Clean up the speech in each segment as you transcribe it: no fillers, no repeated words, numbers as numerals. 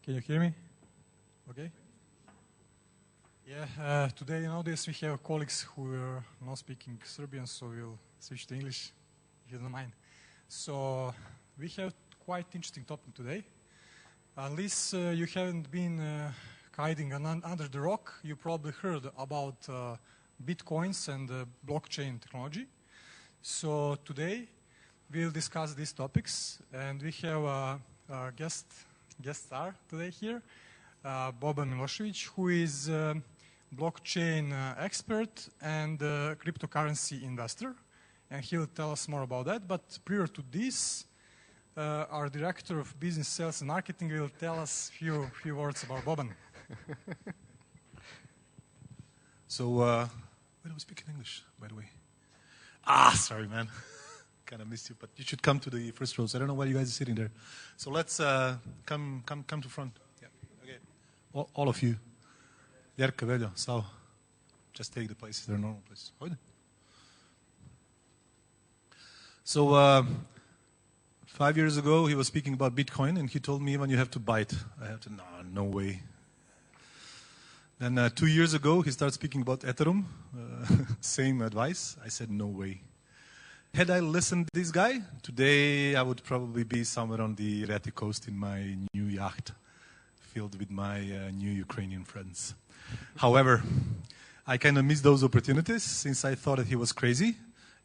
Can you hear me? Okay. Yeah, today nowadays we have colleagues who are not speaking Serbian, so we'll switch to English, if you don't mind. So we have quite interesting topic today. Unless you haven't been hiding under the rock, you probably heard about bitcoins and blockchain technology. So today we'll discuss these topics, and we have a guest star today here, Boban Milošević, who is a blockchain expert and cryptocurrency investor, and he will tell us more about that. But prior to this, our director of business sales and marketing will tell us a few words about Boban. So, why do we speak in English, by the way? Sorry, man. Kind of missed you, but you should come to the first rows. I don't know why you guys are sitting there. So let's come to front. Yeah. Okay. All of you. Jerka, Veljo, Savo. Just take the places. They're normal places. So 5 years ago, he was speaking about Bitcoin, and he told me, when you have to buy it. I have to, no way. Then 2 years ago, he started speaking about Ethereum. Same advice. I said, no way. Had I listened to this guy, today I would probably be somewhere on the Adriatic coast in my new yacht, filled with my new Ukrainian friends. However, I kind of missed those opportunities since I thought that he was crazy,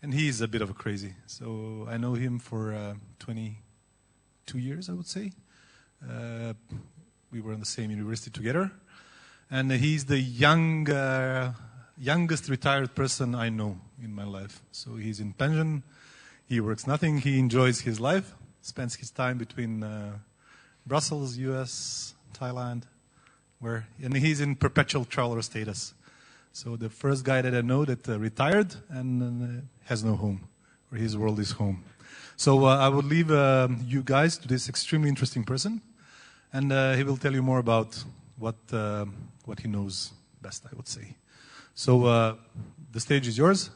and he is a bit of a crazy. So I know him for 22 years, I would say. We were in the same university together, and he's the youngest retired person I know in my life. So he's in pension, he works nothing, he enjoys his life, spends his time between Brussels, US, Thailand, and he's in perpetual traveler status. So the first guy that I know that retired and has no home, or his world is home. So I would leave you guys to this extremely interesting person, and he will tell you more about what he knows best, I would say. So the stage is yours.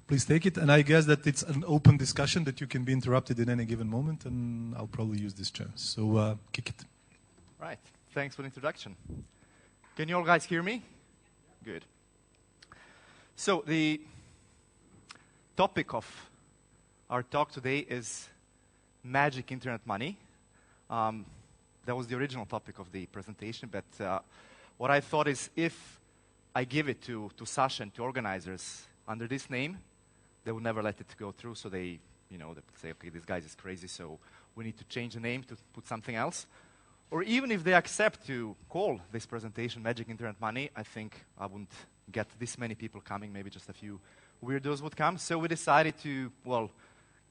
Please take it. And I guess that it's an open discussion that you can be interrupted in any given moment, and I'll probably use this chance. So kick it. Right. Thanks for the introduction. Can you all guys hear me? Good. So the topic of our talk today is magic internet money. That was the original topic of the presentation, but what I thought is, if I give it to Sasha and to organizers under this name, they will never let it go through. So they say, okay, this guy is crazy, so we need to change the name to put something else. Or even if they accept to call this presentation Magic Internet Money, I think I wouldn't get this many people coming. Maybe just a few weirdos would come. So we decided to,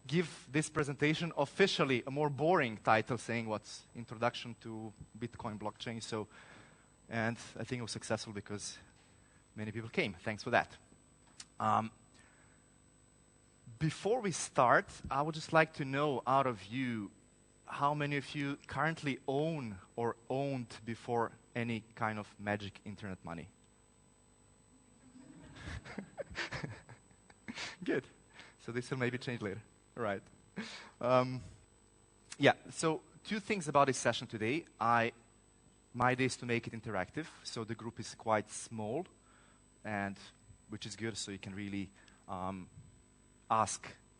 give this presentation officially a more boring title, saying what's Introduction to Bitcoin Blockchain. And I think it was successful because many people came. Thanks for that. Before we start, I would just like to know out of you, how many of you currently own or owned before any kind of magic internet money? Good. So this will maybe change later. All right. Yeah, so 2 things about this session today. My idea is to make it interactive, so the group is quite small, and which is good, so you can really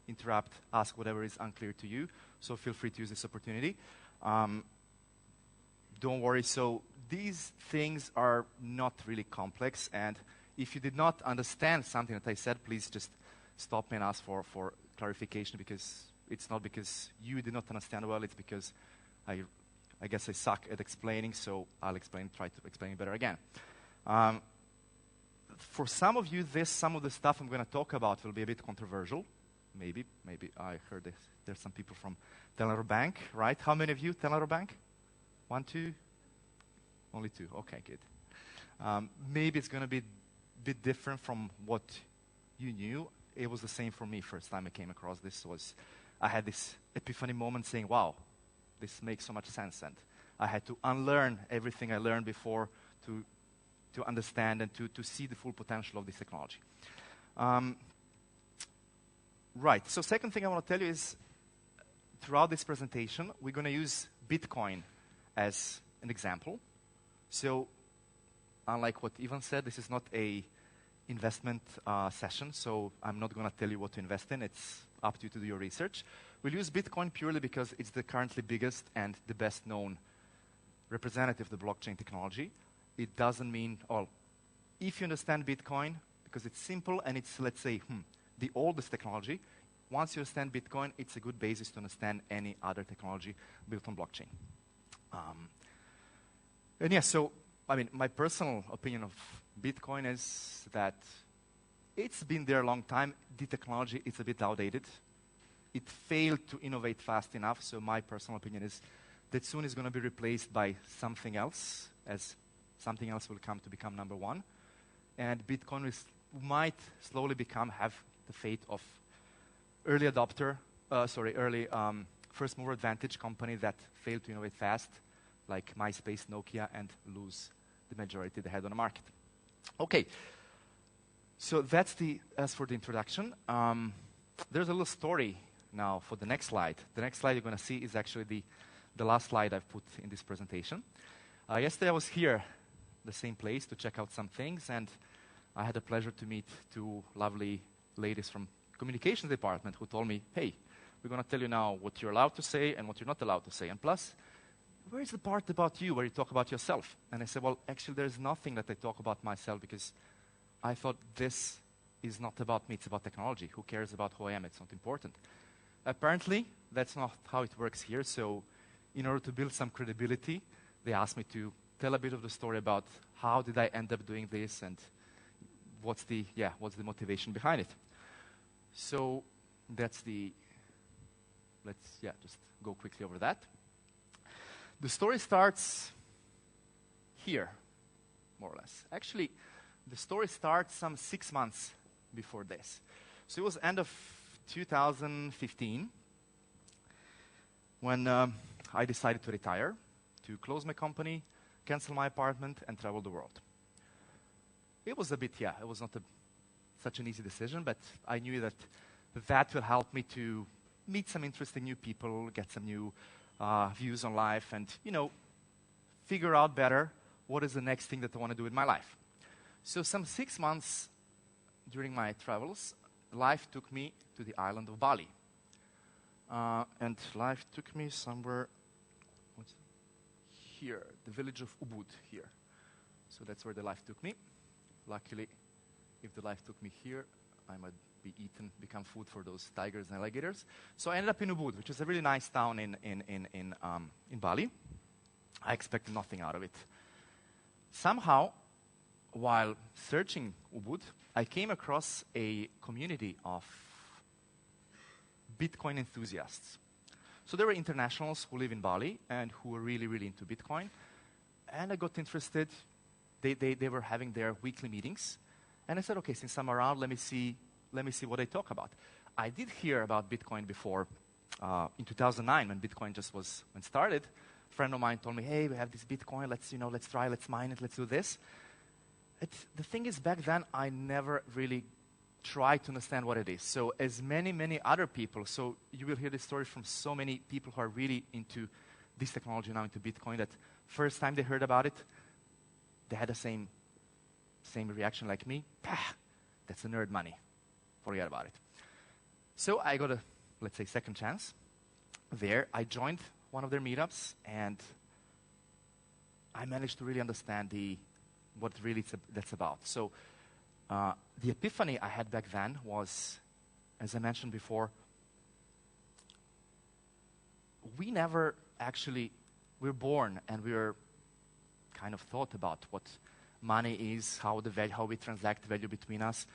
interrupt, ask whatever is unclear to you. So feel free to use this opportunity. Don't worry. So these things are not really complex, and if you did not understand something that I said, please just stop me and ask for clarification, because it's not because you did not understand well, it's because I guess I suck at explaining, so I'll try to explain it better again. For some of you, some of the stuff I'm going to talk about will be a bit controversial. Maybe I heard there's some people from Telenor Bank, right? How many of you Telenor Bank? 1, 2? Only 2. Okay, good. Maybe it's going to be a bit different from what you knew. It was the same for me. First time I came across this I had this epiphany moment saying, wow, this makes so much sense. And I had to unlearn everything I learned before to understand and to see the full potential of this technology. Right, so second thing I want to tell you is, throughout this presentation, we're going to use Bitcoin as an example. So, unlike what Ivan said, this is not a investment session, so I'm not going to tell you what to invest in. It's up to you to do your research. We'll use Bitcoin purely because it's the currently biggest and the best known representative of the blockchain technology. It doesn't mean, well, if you understand Bitcoin, because it's simple and it's, let's say, the oldest technology, once you understand Bitcoin, it's a good basis to understand any other technology built on blockchain. And yeah, so, I mean, my personal opinion of Bitcoin is that it's been there a long time. The technology is a bit outdated. It failed to innovate fast enough, so my personal opinion is that soon it's going to be replaced by something else, as something else will come to become number one. And Bitcoin might slowly have the fate of early first mover advantage company that failed to innovate fast, like MySpace, Nokia, and lose the majority they had on the market. Okay, so that's as for the introduction. There's a little story now for the next slide. The next slide you're going to see is actually the last slide I've put in this presentation. Yesterday I was here, the same place, to check out some things, and I had the pleasure to meet two lovely ladies from communications department who told me, hey, we're going to tell you now what you're allowed to say and what you're not allowed to say. And plus, where's the part about you where you talk about yourself? And I said, well, actually, there's nothing that I talk about myself because I thought this is not about me, it's about technology. Who cares about who I am? It's not important. Apparently, that's not how it works here. So in order to build some credibility, they asked me to tell a bit of the story about how did I end up doing this and what's the motivation behind it. So that's let's just go quickly over that. The story starts here, more or less. Actually, the story starts some 6 months before this. So it was end of 2015 when I decided to retire, to close my company, cancel my apartment, and travel the world. It was it was not such an easy decision, but I knew that will help me to meet some interesting new people, get some new views on life, and, figure out better what is the next thing that I want to do in my life. So some 6 months during my travels, life took me to the island of Bali. And life took me somewhere here, the village of Ubud here. So that's where the life took me. Luckily, if the life took me here, I might become food for those tigers and alligators. So I ended up in Ubud, which is a really nice town in Bali. I expected nothing out of it. Somehow, while searching Ubud, I came across a community of Bitcoin enthusiasts. So there were internationals who live in Bali and who were really, really into Bitcoin. And I got interested. They were having their weekly meetings. And I said, okay, since I'm around, let me see what they talk about. I did hear about Bitcoin before in 2009 when Bitcoin just when started. A friend of mine told me, hey, we have this Bitcoin, let's try, let's mine it, let's do this. The thing is, back then, I never really tried to understand what it is. So as many other people, so you will hear this story from so many people who are really into this technology now, into Bitcoin, that first time they heard about it, they had the same reaction like me. That's a nerd money. Forget about it. So I got let's say, second chance. There, I joined one of their meetups, and I managed to really understand what really that's about. So the epiphany I had back then was, as I mentioned before, we're born and we're kind of thought about what money is, how we transact value between us,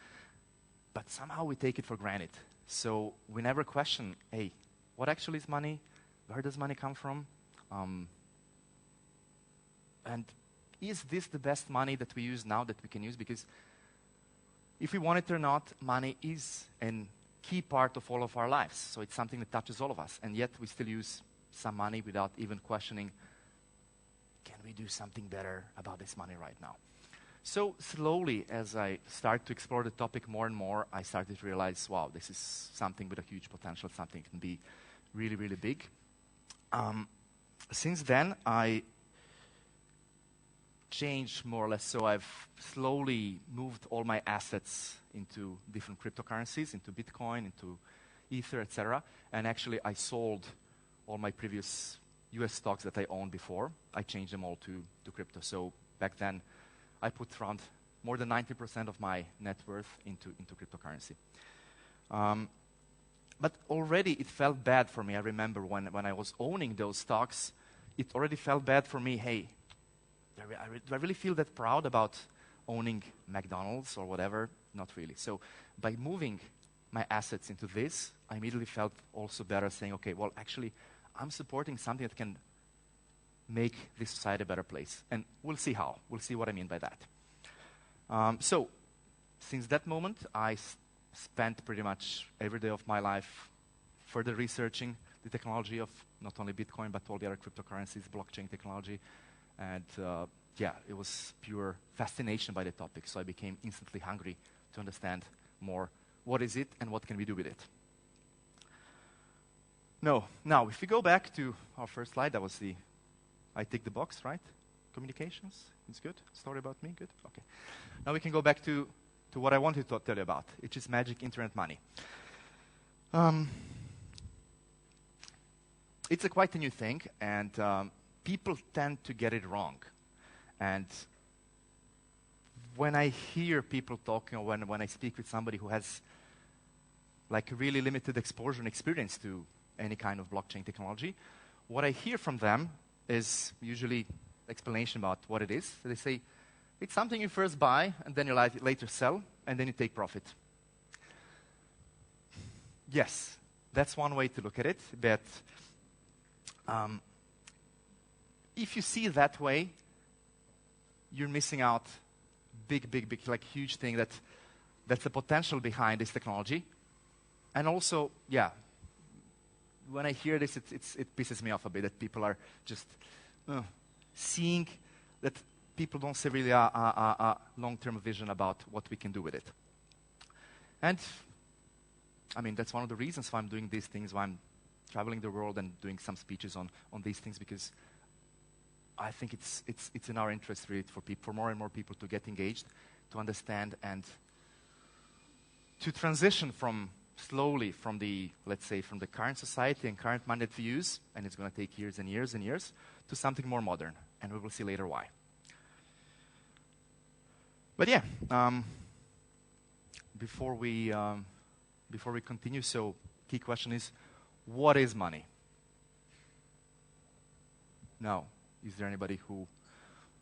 but somehow we take it for granted. So we never question, hey, what actually is money? Where does money come from? And is this the best money that we use now, that we can use? Because if we want it or not, money is a key part of all of our lives. So it's something that touches all of us. And yet we still use some money without even questioning, can we do something better about this money right now? So slowly, as I start to explore the topic more and more, I started to realize, wow, this is something with a huge potential, something that can be really, really big. Since then, I changed more or less. So I've slowly moved all my assets into different cryptocurrencies, into Bitcoin, into Ether, etc. And actually, I sold all my previous US stocks that I owned before. I changed them all to crypto. So back then, I put around more than 90% of my net worth into cryptocurrency. But already it felt bad for me. I remember when I was owning those stocks, it already felt bad for me. Hey, do I really feel that proud about owning McDonald's or whatever? Not really. So by moving my assets into this, I immediately felt also better, saying, okay, well, actually, I'm supporting something that can make this society a better place. And we'll see how. We'll see what I mean by that. So since that moment, I spent pretty much every day of my life further researching the technology of not only Bitcoin, but all the other cryptocurrencies, blockchain technology. And yeah, it was pure fascination by the topic. So I became instantly hungry to understand more what is it and what can we do with it. Now, if we go back to our first slide, that was I tick the box, right? Communications, it's good. Story about me, good. Okay. Now we can go back to what I wanted to tell you about, which is magic internet money. It's quite a new thing, and people tend to get it wrong. And when I hear people talking, or when I speak with somebody who has like really limited exposure and experience to any kind of blockchain technology, what I hear from them is usually explanation about what it is. So they say, it's something you first buy, and then you later sell, and then you take profit. Yes, that's one way to look at it, but if you see it that way, you're missing out big, like huge thing that's the potential behind this technology. And also, yeah, when I hear this, it pisses me off a bit that people are just seeing that people don't see really a long-term vision about what we can do with it. And, I mean, that's one of the reasons why I'm doing these things, why I'm traveling the world and doing some speeches on these things, because I think it's in our interest really for more and more people to get engaged, to understand, and to transition slowly from the current society and current money that we use, and it's going to take years and years and years, to something more modern, and we will see later why. But yeah, before we continue, so key question is, what is money? Now, is there anybody who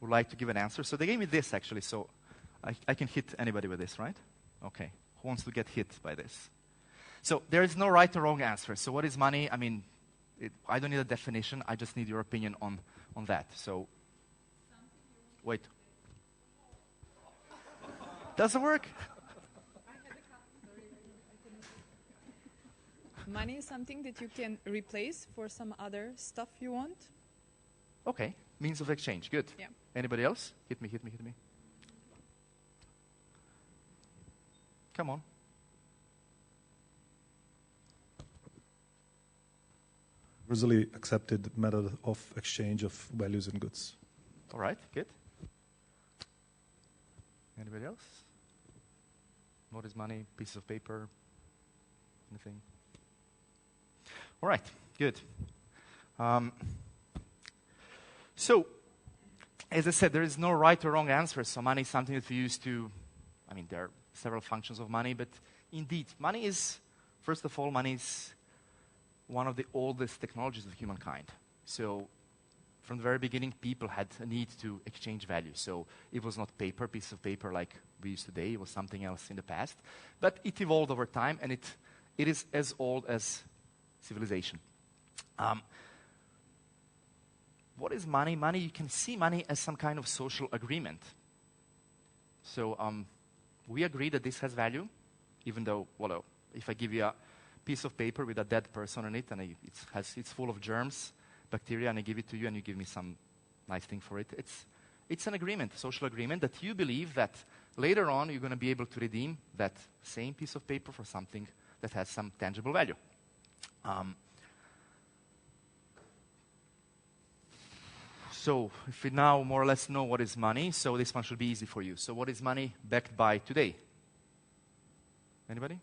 would like to give an answer? So they gave me this actually, so I can hit anybody with this, right? Okay, who wants to get hit by this? So there is no right or wrong answer. So what is money? I mean, I don't need a definition. I just need your opinion on that. So, wait. Doesn't work? Money is something that you can replace for some other stuff you want. Okay, means of exchange. Good. Yeah. Anybody else? Hit me. Come on. Universally accepted method of exchange of values and goods. All right, good. Anybody else? What is money? Piece of paper? Anything? All right, good. So, as I said, there is no right or wrong answer. So money is something that we use to, I mean, there are several functions of money, but indeed, money is, first of all, money is one of the oldest technologies of humankind. So from the very beginning, people had a need to exchange value. So it was not piece of paper like we use today. It was something else in the past. But it evolved over time, and it is as old as civilization. What is money? Money, you can see money as some kind of social agreement. So we agree that this has value, even though, well, if I give you a piece of paper with a dead person on it, and it's full of germs, bacteria, and I give it to you, and you give me some nice thing for it. It's an agreement, a social agreement, that you believe that later on you're going to be able to redeem that same piece of paper for something that has some tangible value. So if we now more or less know what is money, so this one should be easy for you. So what is money backed by today? Anybody?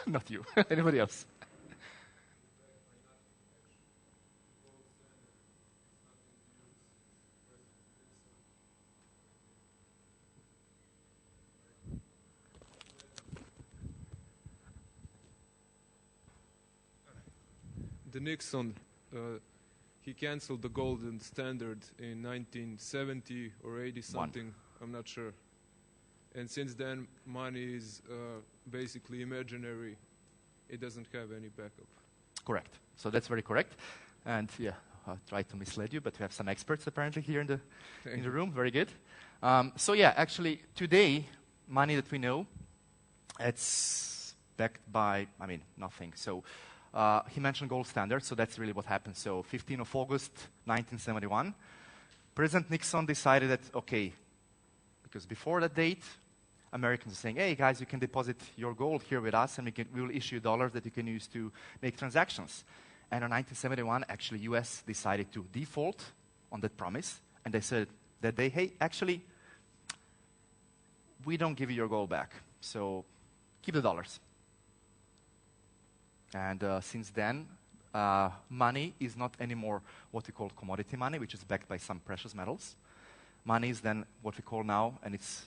Not you. Anybody else? The Nixon, he canceled the golden standard in 1970 or 80 something. I'm not sure. And since then, money is basically imaginary. It doesn't have any backup. Correct. So that's very correct. And yeah, I'll try to mislead you, but we have some experts apparently here in the room. Very good. So yeah, actually today, money that we know, it's backed by, nothing. So he mentioned gold standard, so that's really what happened. So 15th of August, 1971, President Nixon decided that, okay, because before that date, Americans are saying, hey guys, you can deposit your gold here with us and we will issue dollars that you can use to make transactions. And in 1971, actually US decided to default on that promise, and they said that they, hey, actually, we don't give you your gold back, so keep the dollars. And since then, money is not anymore what we call commodity money, which is backed by some precious metals. Money is then what we call now, and it's,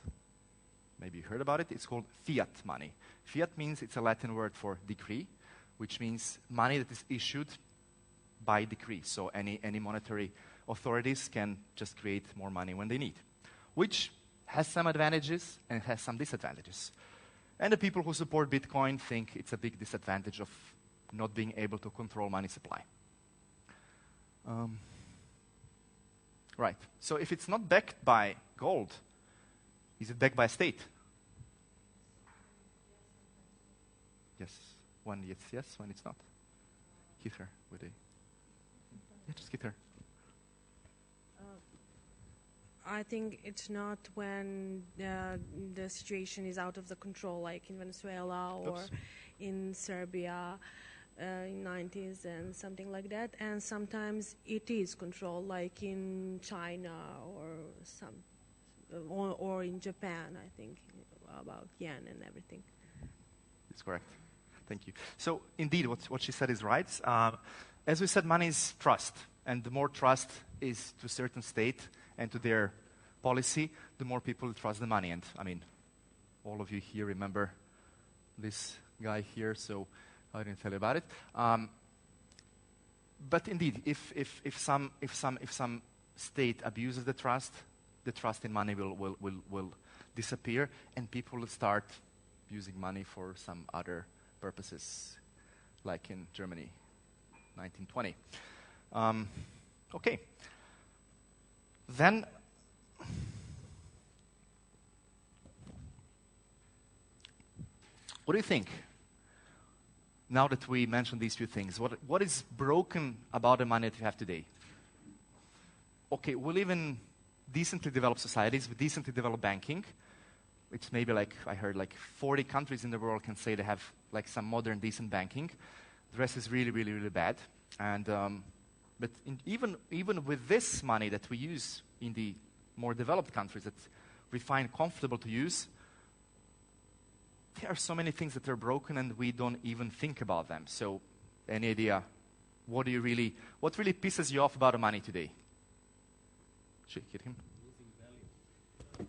maybe you heard about it, it's called fiat money. Fiat means it's a Latin word for decree, which means money that is issued by decree. So any monetary authorities can just create more money when they need, which has some advantages and has some disadvantages. And the people who support Bitcoin think it's a big disadvantage of not being able to control money supply. Right. So if it's not backed by gold, is it backed by a state? Yes. When it's yes, when it's not. Hit her with a... Yeah, just hit her. I think it's not when the situation is out of the control, like in Venezuela or in Serbia in 90s and something like that. And sometimes it is controlled, like in China or in Japan, I think, about yen and everything. That's correct. Thank you. So indeed, what she said is right. As we said, money is trust. And the more trust is to a certain state and to their policy, the more people trust the money. And all of you here remember this guy here, so I didn't tell you about it. But indeed, if some state abuses the trust in money will disappear, and people will start using money for some other purposes, like in Germany, 1920. Okay. Then, what do you think? Now that we mentioned these few things, what is broken about the money that we have today? Okay, we live in decently developed societies with decently developed banking. It's maybe like, I heard, like 40 countries in the world can say they have like some modern, decent banking. The rest is really, really, really bad. And but even with this money that we use in the more developed countries that we find comfortable to use, there are so many things that are broken and we don't even think about them. So, any idea? What really pisses you off about the money today? Should I hit him? Losing value.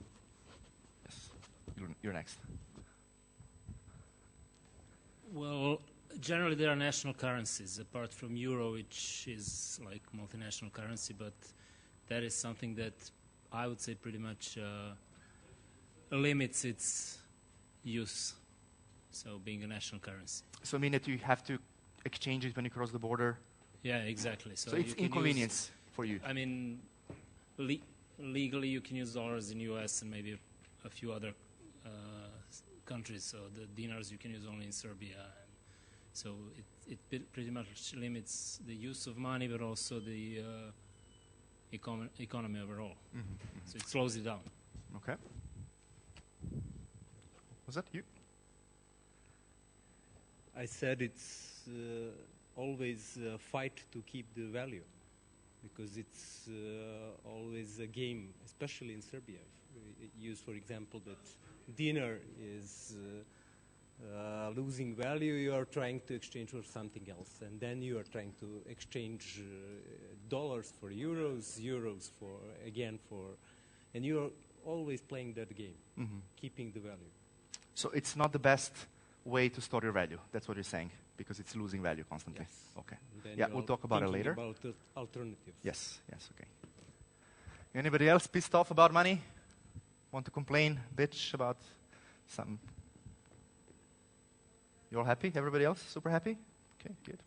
Yes, you're next. Well, generally there are national currencies, apart from euro, which is like multinational currency, but that is something that I would say pretty much limits its use, so being a national currency. So mean that you have to exchange it when you cross the border? Yeah, exactly. So it's inconvenience for you? I mean, legally you can use dollars in US and maybe a few other countries, so the dinars you can use only in Serbia. So it pretty much limits the use of money, but also the economy overall. Mm-hmm. So it slows it down. Okay. Was that you? I said it's always a fight to keep the value. because it's always a game, especially in Serbia. Use, for example, that dinner is losing value, you are trying to exchange for something else, and then you are trying to exchange dollars for euros, euros for and you are always playing that game, keeping the value. So it's not the best way to store your value. That's what you're saying, because it's losing value constantly. Yes. Okay. Then Yeah, we'll talk about it later. About alternatives. Yes, okay. Anybody else pissed off about money? Want to complain, bitch about something? You all happy? Everybody else super happy? Okay, good.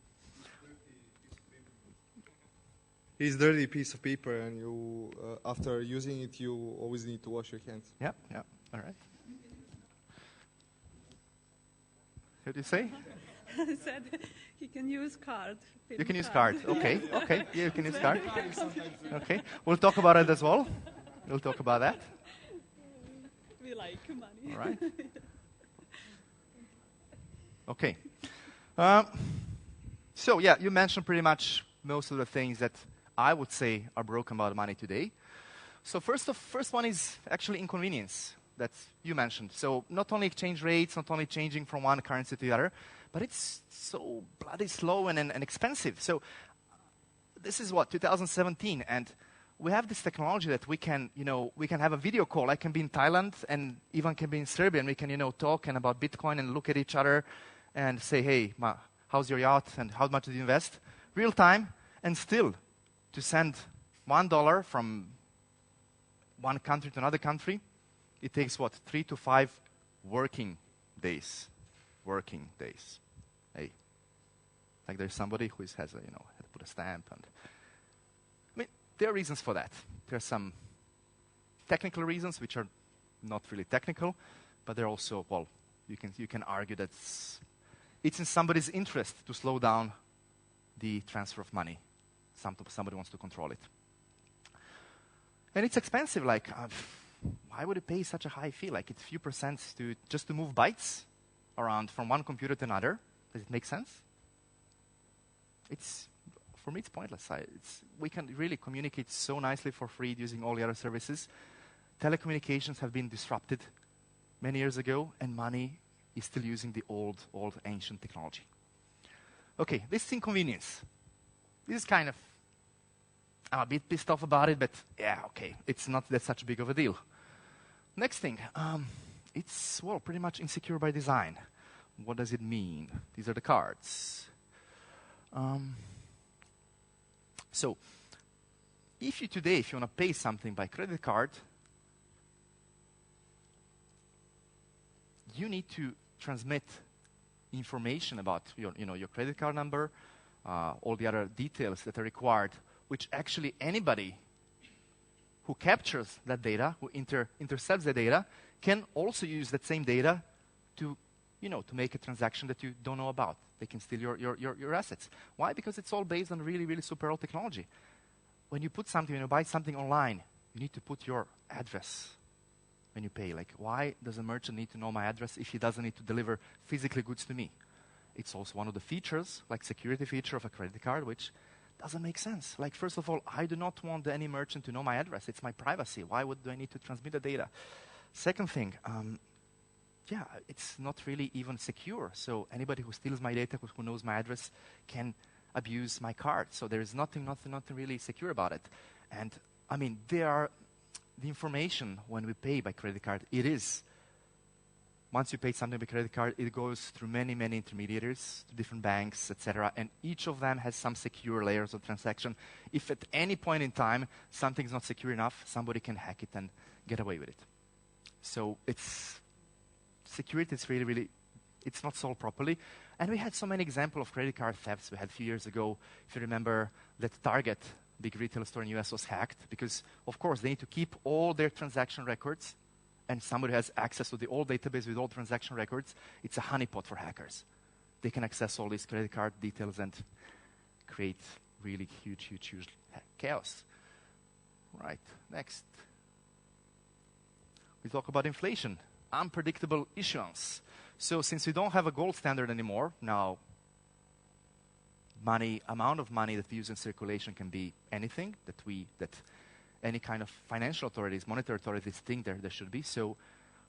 It's dirty piece of paper, and you, after using it, you always need to wash your hands. Yeah, all right. What did you say? I said he can use card. You can use card. Okay. Yeah, you can use card. Okay. We'll talk about it as well. We'll talk about that. We like money. All right. Okay. So yeah, you mentioned pretty much most of the things that I would say are broken about money today. So first one is actually inconvenience that you mentioned. So not only exchange rates, not only changing from one currency to the other, but it's so bloody slow and expensive. So this is what, 2017, and we have this technology that we can have a video call. I can be in Thailand and Ivan can be in Serbia, and we can, talk and about Bitcoin and look at each other and say, hey, how's your yacht and how much did you invest? Real time, and still to send $1 from one country to another country, it takes what, 3 to 5 working days. Hey, like there's somebody who has had to put a stamp, and I mean there are reasons for that. There are some technical reasons which are not really technical, but there are also, well, you can argue that it's in somebody's interest to slow down the transfer of money. Somebody wants to control it, and it's expensive. Like, why would you pay such a high fee? Like, it's few percent just to move bytes around from one computer to another. Does it make sense? For me, it's pointless. We can really communicate so nicely for free using all the other services. Telecommunications have been disrupted many years ago, and money is still using the old ancient technology. Okay, this is inconvenience. This is kind of, I'm a bit pissed off about it, but yeah, okay, it's not that such big of a deal. Next thing, it's, well, pretty much insecure by design. What does it mean? These are the cards. So, if you want to pay something by credit card, you need to transmit information about your credit card number, all the other details that are required, which actually anybody who captures that data, who intercepts the data, can also use that same data to make a transaction that you don't know about. They can steal your assets. Why? Because it's all based on really, really super old technology. When you buy something online, you need to put your address when you pay. Like, why does a merchant need to know my address if he doesn't need to deliver physically goods to me? It's also one of the features, like security feature of a credit card, which doesn't make sense. Like, first of all, I do not want any merchant to know my address. It's my privacy. Why do I need to transmit the data? Second thing, it's not really even secure. So anybody who steals my data, who knows my address, can abuse my card. So there is nothing really secure about it. And I mean, the information when we pay by credit card, once you pay something by credit card, it goes through many, many intermediaries, to different banks, etc. And each of them has some secure layers of transaction. If at any point in time something's not secure enough, somebody can hack it and get away with it. So security is really, really, it's not solved properly. And we had so many examples of credit card thefts. We had a few years ago, if you remember, that Target, big retail store in the US, was hacked because, of course, they need to keep all their transaction records, and somebody has access to the old database with all transaction records. It's a honeypot for hackers. They can access all these credit card details and create really huge chaos. Right, next. We talk about inflation, unpredictable issuance. So since we don't have a gold standard anymore, now amount of money that we use in circulation can be anything that any kind of financial authorities, monetary authorities think there should be. So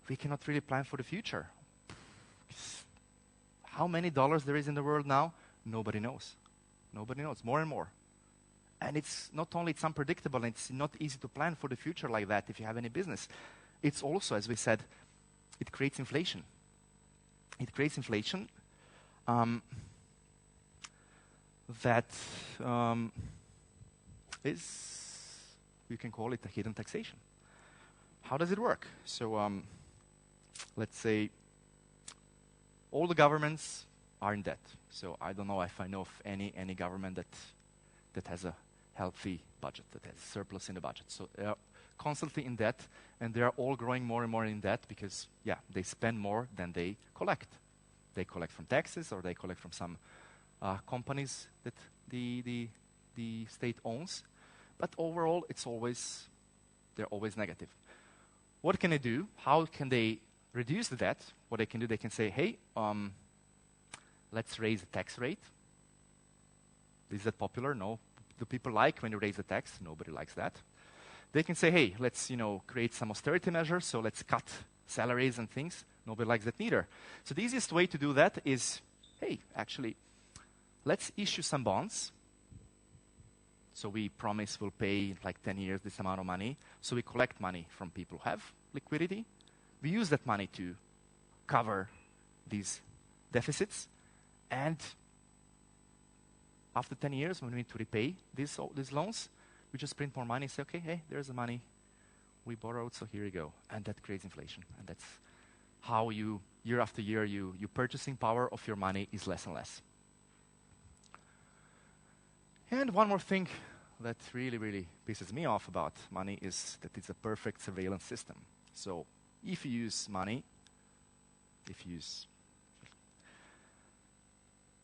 we cannot really plan for the future. How many dollars there is in the world now? Nobody knows. Nobody knows. More and more. And it's not only it's unpredictable, and it's not easy to plan for the future like that if you have any business. It's also, as we said, it creates inflation. It creates inflation that is, you can call it a hidden taxation. How does it work? So let's say all the governments are in debt. So I don't know if I know of any government that has a healthy budget, that has surplus in the budget. So they are constantly in debt, and they are all growing more and more in debt because, yeah, they spend more than they collect. They collect from taxes, or they collect from some companies that the state owns. But overall, they're always negative. What can they do? How can they reduce the debt? What they can do, they can say, hey, let's raise the tax rate. Is that popular? No. Do people like when you raise the tax? Nobody likes that. They can say, hey, let's create some austerity measures, so let's cut salaries and things. Nobody likes that neither. So the easiest way to do that is, hey, actually, let's issue some bonds. So we promise we'll pay in like 10 years this amount of money. So we collect money from people who have liquidity. We use that money to cover these deficits. And after 10 years, when we need to repay these loans, we just print more money and say, okay, hey, there's the money we borrowed, so here you go. And that creates inflation. And that's how year after year, your purchasing power of your money is less and less. And one more thing that really, really pisses me off about money is that it's a perfect surveillance system. So if you use money,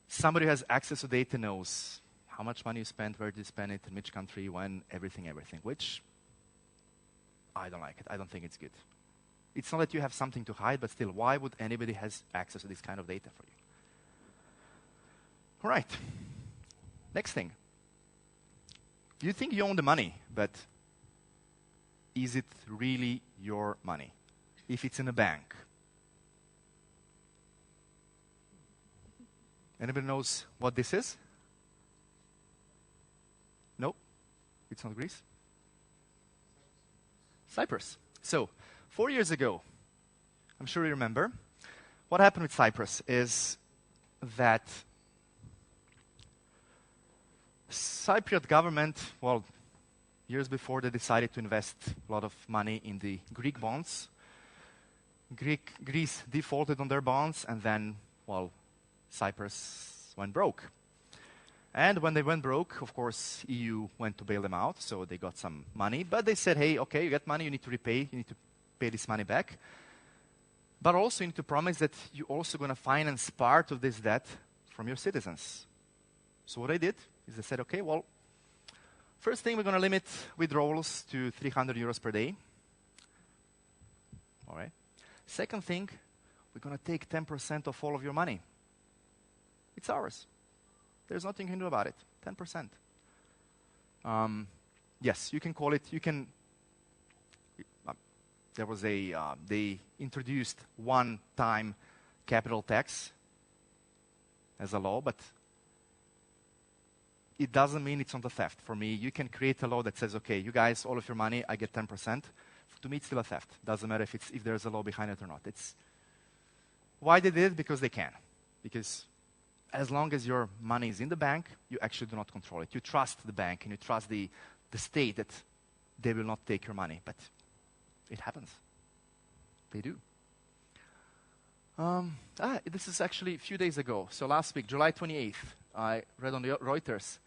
somebody who has access to data knows how much money you spent, where did you spend it, in which country, when, everything, which I don't like it. I don't think it's good. It's not that you have something to hide, but still, why would anybody has access to this kind of data for you? All right. Next thing. You think you own the money, but is it really your money? If it's in a bank. Anybody knows what this is? No? It's not Greece? Cyprus. So, 4 years ago, I'm sure you remember, what happened with Cyprus is that Cypriot government, well, years before they decided to invest a lot of money in the Greek bonds. Greece defaulted on their bonds, and then, well, Cyprus went broke. And when they went broke, of course, EU went to bail them out, so they got some money. But they said, hey, okay, you get money, you need to repay, you need to pay this money back. But also you need to promise that you're also going to finance part of this debt from your citizens. So what I did is I said, okay, well, first thing, we're going to limit withdrawals to 300 euros per day. All right. Second thing, we're going to take 10% of all of your money. It's ours. There's nothing you can do about it. 10%. Yes, you can call it, there was they introduced one-time capital tax as a law, but it doesn't mean it's not a theft. For me, you can create a law that says, okay, you guys, all of your money, I get 10%. To me, it's still a theft. Doesn't matter if there's a law behind it or not. Why they did it? Because they can. Because as long as your money is in the bank, you actually do not control it. You trust the bank and you trust the state that they will not take your money. But it happens. They do. This is actually a few days ago. So last week, July 28th, I read on the Reuters,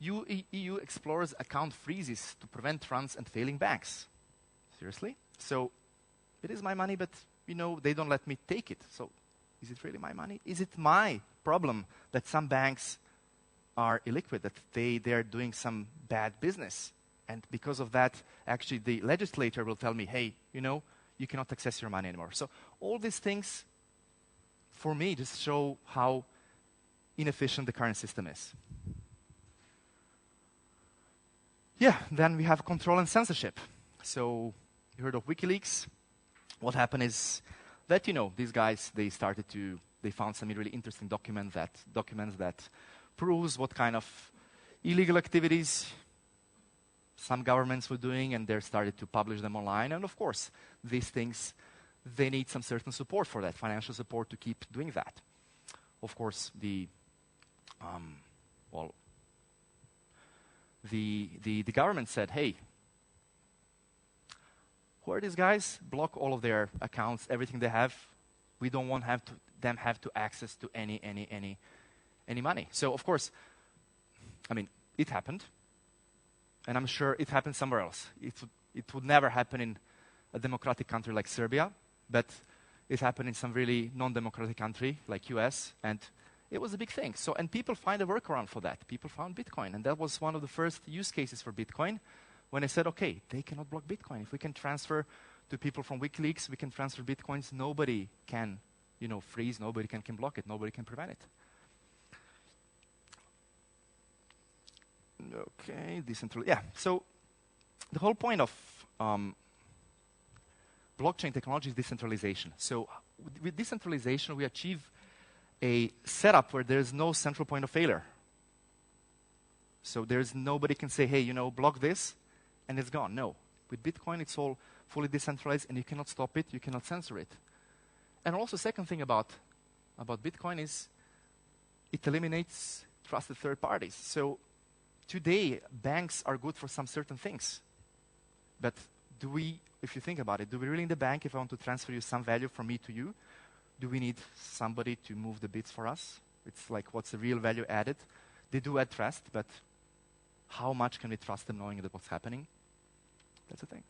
EU explores account freezes to prevent runs and failing banks. Seriously? So it is my money, but they don't let me take it. So is it really my money? Is it my problem that some banks are illiquid, that they are doing some bad business? And because of that, actually the legislator will tell me, hey, you cannot access your money anymore. So all these things, for me, just show how inefficient the current system is. Yeah, then we have control and censorship. So you heard of WikiLeaks. What happened is that, these guys, they found some really interesting documents that proves what kind of illegal activities some governments were doing, and they started to publish them online. And of course, these things, they need some certain support for that, financial support to keep doing that. Of course, the government said, hey, who are these guys? Block all of their accounts, everything they have. We don't want them have to access to any money. So of course, it happened, and I'm sure it happened somewhere else. It would never happen in a democratic country like Serbia, but it happened in some really non-democratic country like US, and it was a big thing. So, and people find a workaround for that. People found Bitcoin, and that was one of the first use cases for Bitcoin, when they said, okay, they cannot block Bitcoin. If we can transfer to people from WikiLeaks, we can transfer Bitcoins. Nobody can, freeze. Nobody can block it. Nobody can prevent it. Okay, yeah. So the whole point of blockchain technology is decentralization. So with decentralization, we achieve a setup where there's no central point of failure. So there's nobody can say, hey, block this, and it's gone. No. With Bitcoin, it's all fully decentralized, and you cannot stop it, you cannot censor it. And also, second thing about Bitcoin is it eliminates trusted third parties. So today, banks are good for some certain things. But if you think about it, do we really need a bank if I want to transfer you some value from me to you? Do we need somebody to move the bits for us? It's like, what's the real value added? They do add trust, but how much can we trust them knowing that what's happening? That's the thing.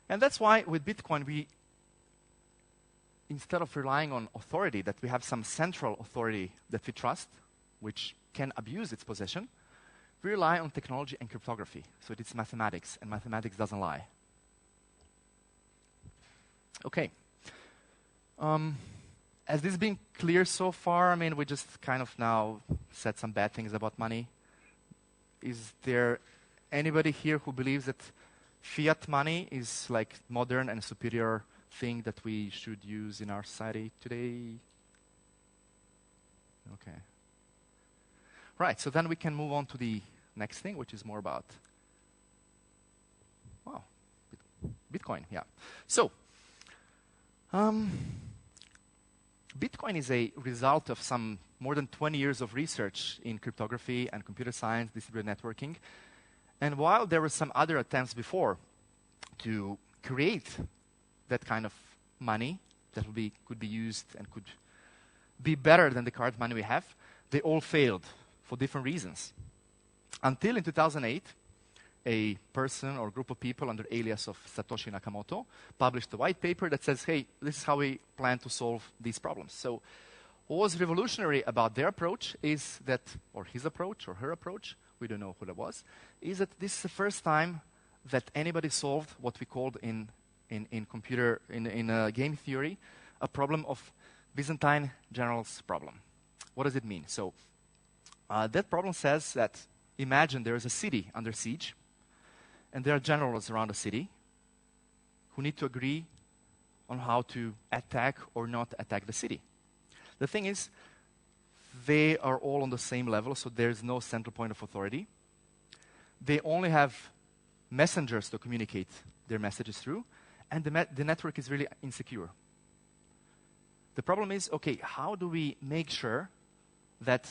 And that's why with Bitcoin, instead of relying on authority, that we have some central authority that we trust, which can abuse its position, we rely on technology and cryptography. So it's mathematics, and mathematics doesn't lie. Okay. Has this been clear so far? We just kind of now said some bad things about money. Is there anybody here who believes that fiat money is like modern and superior thing that we should use in our society today? Okay. Right, so then we can move on to the next thing, which is more about, Bitcoin, yeah. So, Bitcoin is a result of some more than 20 years of research in cryptography and computer science, distributed networking. And while there were some other attempts before to create that kind of money that could be used and could be better than the current money we have, they all failed for different reasons. Until in 2008, a person or group of people under alias of Satoshi Nakamoto published a white paper that says, hey, this is how we plan to solve these problems. So what was revolutionary about their approach is that, or his approach or her approach, we don't know who that was, is that this is the first time that anybody solved what we called in game theory, a problem of Byzantine generals problem. What does it mean? So that problem says that imagine there is a city under siege, and there are generals around the city who need to agree on how to attack or not attack the city. The thing is, they are all on the same level, so there's no central point of authority. They only have messengers to communicate their messages through, and the network is really insecure. The problem is, okay, how do we make sure that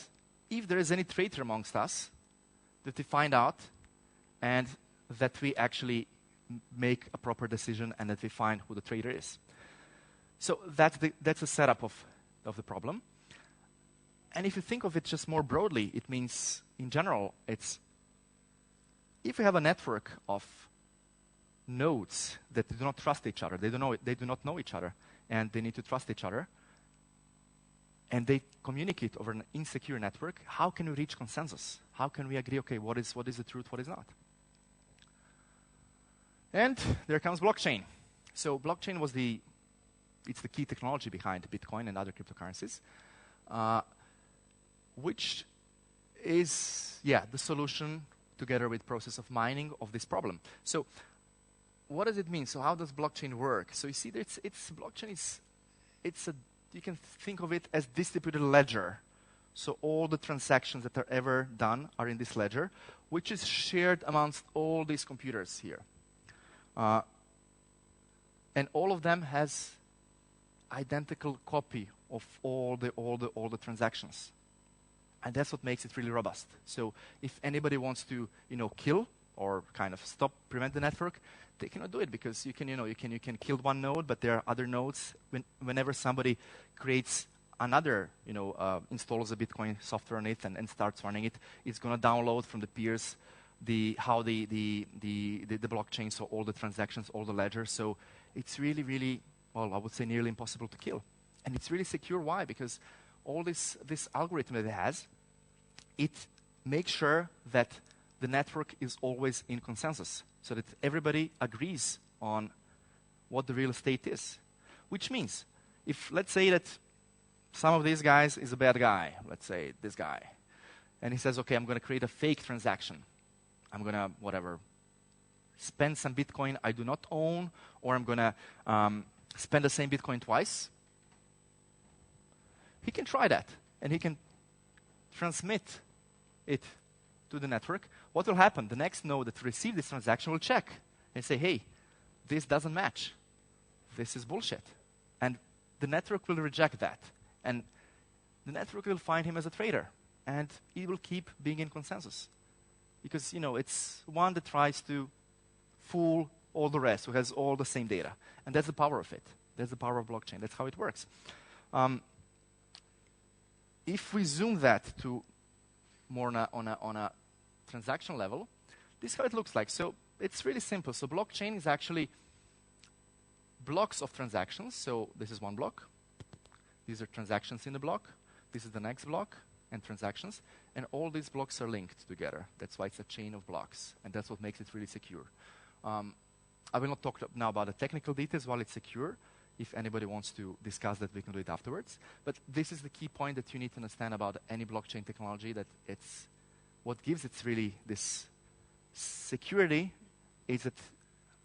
if there is any traitor amongst us, that we find out and that we actually make a proper decision and that we find who the traitor is. So that's the setup of the problem. And if you think of it just more broadly, it means, in general, it's if we have a network of nodes that do not trust each other, they do not know each other, and they need to trust each other, and they communicate over an insecure network, how can we reach consensus? How can we agree, okay, what is the truth, what is not? And there comes blockchain. So blockchain it's the key technology behind Bitcoin and other cryptocurrencies, which is, the solution together with process of mining of this problem. So what does it mean? So how does blockchain work? So you see that blockchain is, you can think of it as distributed ledger. So all the transactions that are ever done are in this ledger, which is shared amongst all these computers here. And all of them has identical copy of all the transactions. And that's what makes it really robust. So if anybody wants to, kill or kind of prevent the network, they cannot do it because you can kill one node, but there are other nodes. Whenever somebody creates another, installs a Bitcoin software on it and starts running it, it's going to download from the peers the blockchain, so all the transactions, all the ledgers. So it's really, really, well, I would say nearly impossible to kill. And it's really secure. Why? Because all this algorithm that it has, it makes sure that the network is always in consensus, so that everybody agrees on what the real estate is. Which means, if let's say that some of these guys is a bad guy, let's say this guy, and he says, okay, I'm going to create a fake transaction. I'm going to, spend some Bitcoin I do not own, or I'm going to spend the same Bitcoin twice. He can try that, and he can transmit it to the network. What will happen? The next node that received this transaction will check and say, hey, this doesn't match. This is bullshit. And the network will reject that. And the network will find him as a traitor. And he will keep being in consensus. Because, it's one that tries to fool all the rest, who has all the same data. And that's the power of it. That's the power of blockchain. That's how it works. If we zoom that to more on a transaction level, this is how it looks like. So it's really simple. So blockchain is actually blocks of transactions. So this is one block. These are transactions in the block. This is the next block and transactions. And all these blocks are linked together. That's why it's a chain of blocks. And that's what makes it really secure. I will not talk now about the technical details while it's secure. If anybody wants to discuss that, we can do it afterwards. But this is the key point that you need to understand about any blockchain technology, that it's what gives it really this security is that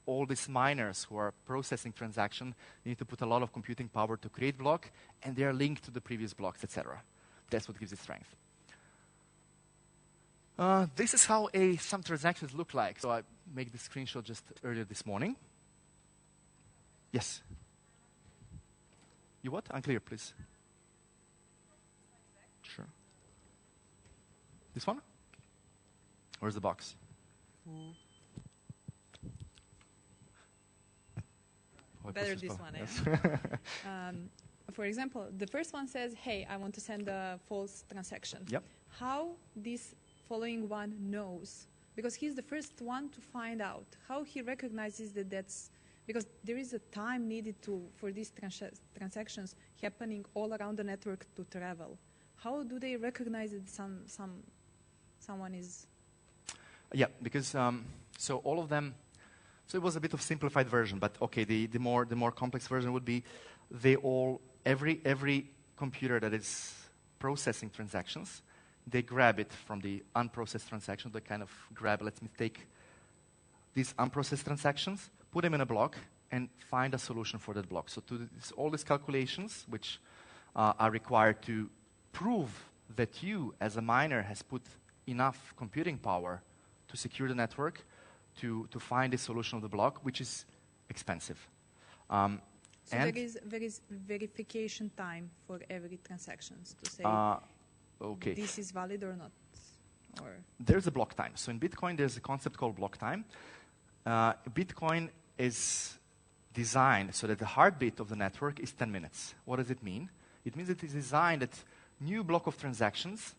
all these miners who are processing transaction need to put a lot of computing power to create block, and they are linked to the previous blocks, etc. That's what gives it strength. This is how some transactions look like. So I made the screenshot just earlier this morning. Yes? You what? Unclear, please. Sure. This one? Where's the box? Better this one, yes. For example, the first one says, hey, I want to send a false transaction. Yep. How this following one knows? Because he's the first one to find out. How he recognizes that that's... Because there is a time needed for these transactions happening all around the network to travel. How do they recognize that someone is... Yeah, because so all of them... So it was a bit of simplified version, but okay, the more complex version would be every computer that is processing transactions, they grab it from the unprocessed transaction. They kind of grab, let me take these unprocessed transactions, put them in a block, and find a solution for that block. So all these calculations, which are required to prove that you, as a miner, has put enough computing power to secure the network, to find a solution of the block, which is expensive. So there is verification time for every transactions to say okay. This is valid or not? Or there's a block time. So in Bitcoin, there's a concept called block time. Bitcoin is designed so that the heartbeat of the network is 10 minutes. What does it mean? It means it is designed that new block of transactions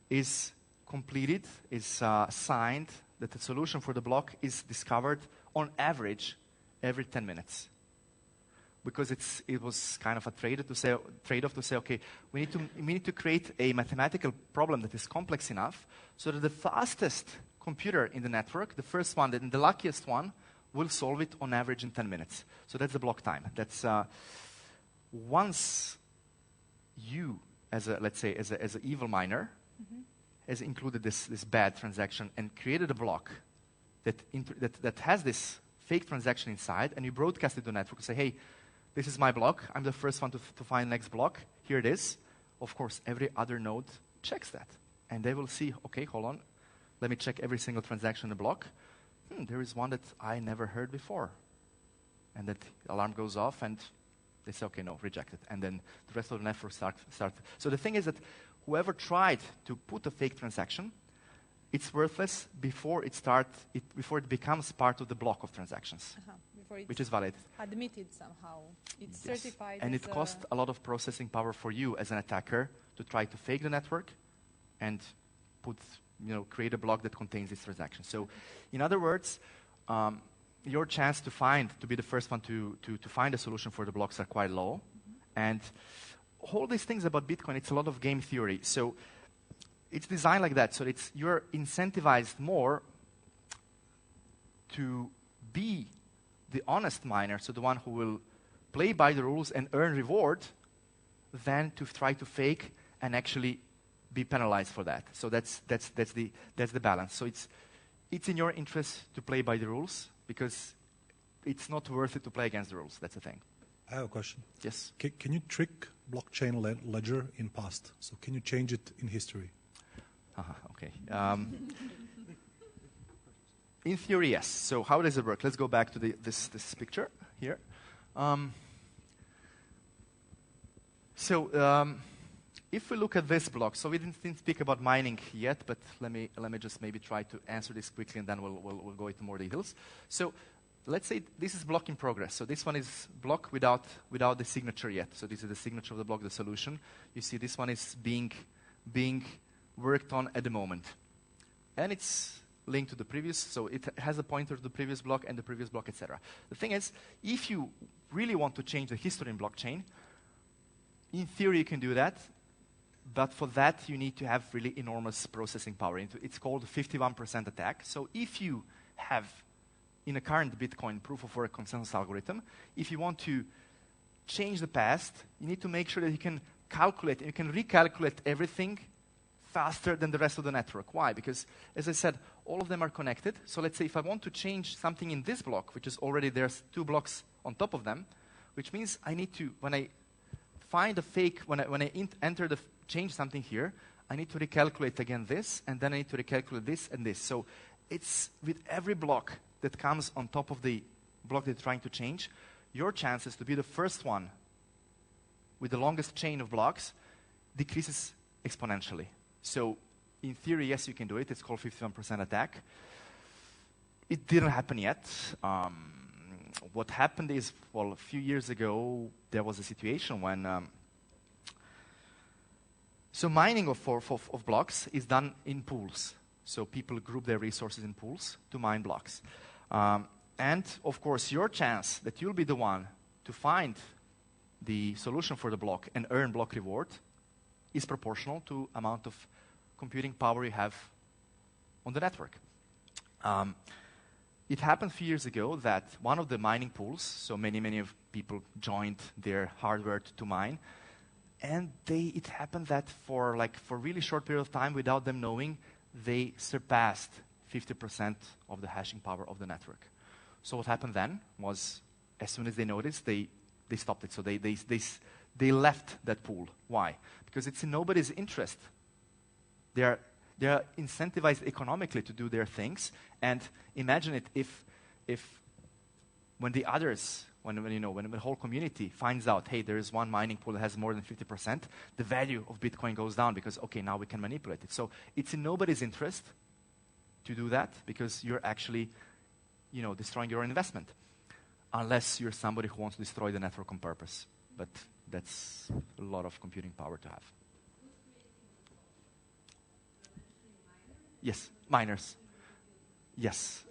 is completed, is signed, that the solution for the block is discovered on average every 10 minutes. Because it was kind of a trade-off to say, okay, we need to create a mathematical problem that is complex enough so that the fastest computer in the network, the first one, and the luckiest one, will solve it on average in 10 minutes. So that's the block time. That's once you, let's say, as an evil miner, has included this bad transaction and created a block that has this fake transaction inside, and you broadcast it to the network and say, hey, this is my block. I'm the first one to find the next block. Here it is. Of course, every other node checks that. And they will see, okay, hold on. Let me check every single transaction in the block. There is one that I never heard before. And that alarm goes off, and they say, okay, no, reject it. And then the rest of the network start. So the thing is that whoever tried to put a fake transaction, it's worthless before it becomes part of the block of transactions, which is validated. Admitted somehow. It's Yes. certified. And as it costs a lot of processing power for you as an attacker to try to fake the network and create a block that contains this transaction. So, in other words, your chance to be the first one to find a solution for the blocks are quite low. And all these things about Bitcoin, it's a lot of game theory. So it's designed like that. So you're incentivized more to be the honest miner, so the one who will play by the rules and earn reward, than to try to fake and actually be penalized for that. So that's the balance. So it's in your interest to play by the rules, because it's not worth it to play against the rules. That's the thing. I have a question. Yes. Can you trick blockchain ledger in past? So can you change it in history? Okay. In theory, yes. So how does it work? Let's go back to this picture here. If we look at this block, so we didn't speak about mining yet, but let me just maybe try to answer this quickly, and then we'll go into more details. So let's say this is block in progress. So this one is block without the signature yet. So this is the signature of the block, the solution. You see this one is being worked on at the moment. And it's linked to the previous, so it has a pointer to the previous block and the previous block, etc. The thing is, if you really want to change the history in blockchain, in theory you can do that, but for that you need to have really enormous processing power. It's called 51% attack. So if you have, in a current Bitcoin proof of work consensus algorithm, if you want to change the past, you need to make sure that you can calculate, and you can recalculate everything faster than the rest of the network. Why? Because, as I said, all of them are connected. So let's say if I want to change something in this block, which is already there's 2 blocks on top of them, which means I need to, when I find a fake, when I enter the change something here, I need to recalculate again this, and then I need to recalculate this and this. So it's with every block that comes on top of the block that you're trying to change, your chances to be the first one with the longest chain of blocks decreases exponentially. So in theory, yes, you can do it. It's called 51% attack. It didn't happen yet. What happened is, well, a few years ago, there was a situation when so mining of blocks is done in pools. So people group their resources in pools to mine blocks. And, of course, your chance that you'll be the one to find the solution for the block and earn block reward is proportional to amount of computing power you have on the network. It happened a few years ago that one of the mining pools, so many of people joined their hardware to mine, and it happened that for a really short period of time, without them knowing, they surpassed 50% of the hashing power of the network. So what happened then was, as soon as they noticed, they stopped it. So they left that pool. Why? Because it's in nobody's interest. They are incentivized economically to do their things. And imagine it if when the others, when the whole community finds out, hey, there is one mining pool that has more than 50%, the value of Bitcoin goes down because, okay, now we can manipulate it. So it's in nobody's interest to do that, because you're actually, destroying your investment, unless you're somebody who wants to destroy the network on purpose. But that's a lot of computing power to have. Yes, miners. Yes.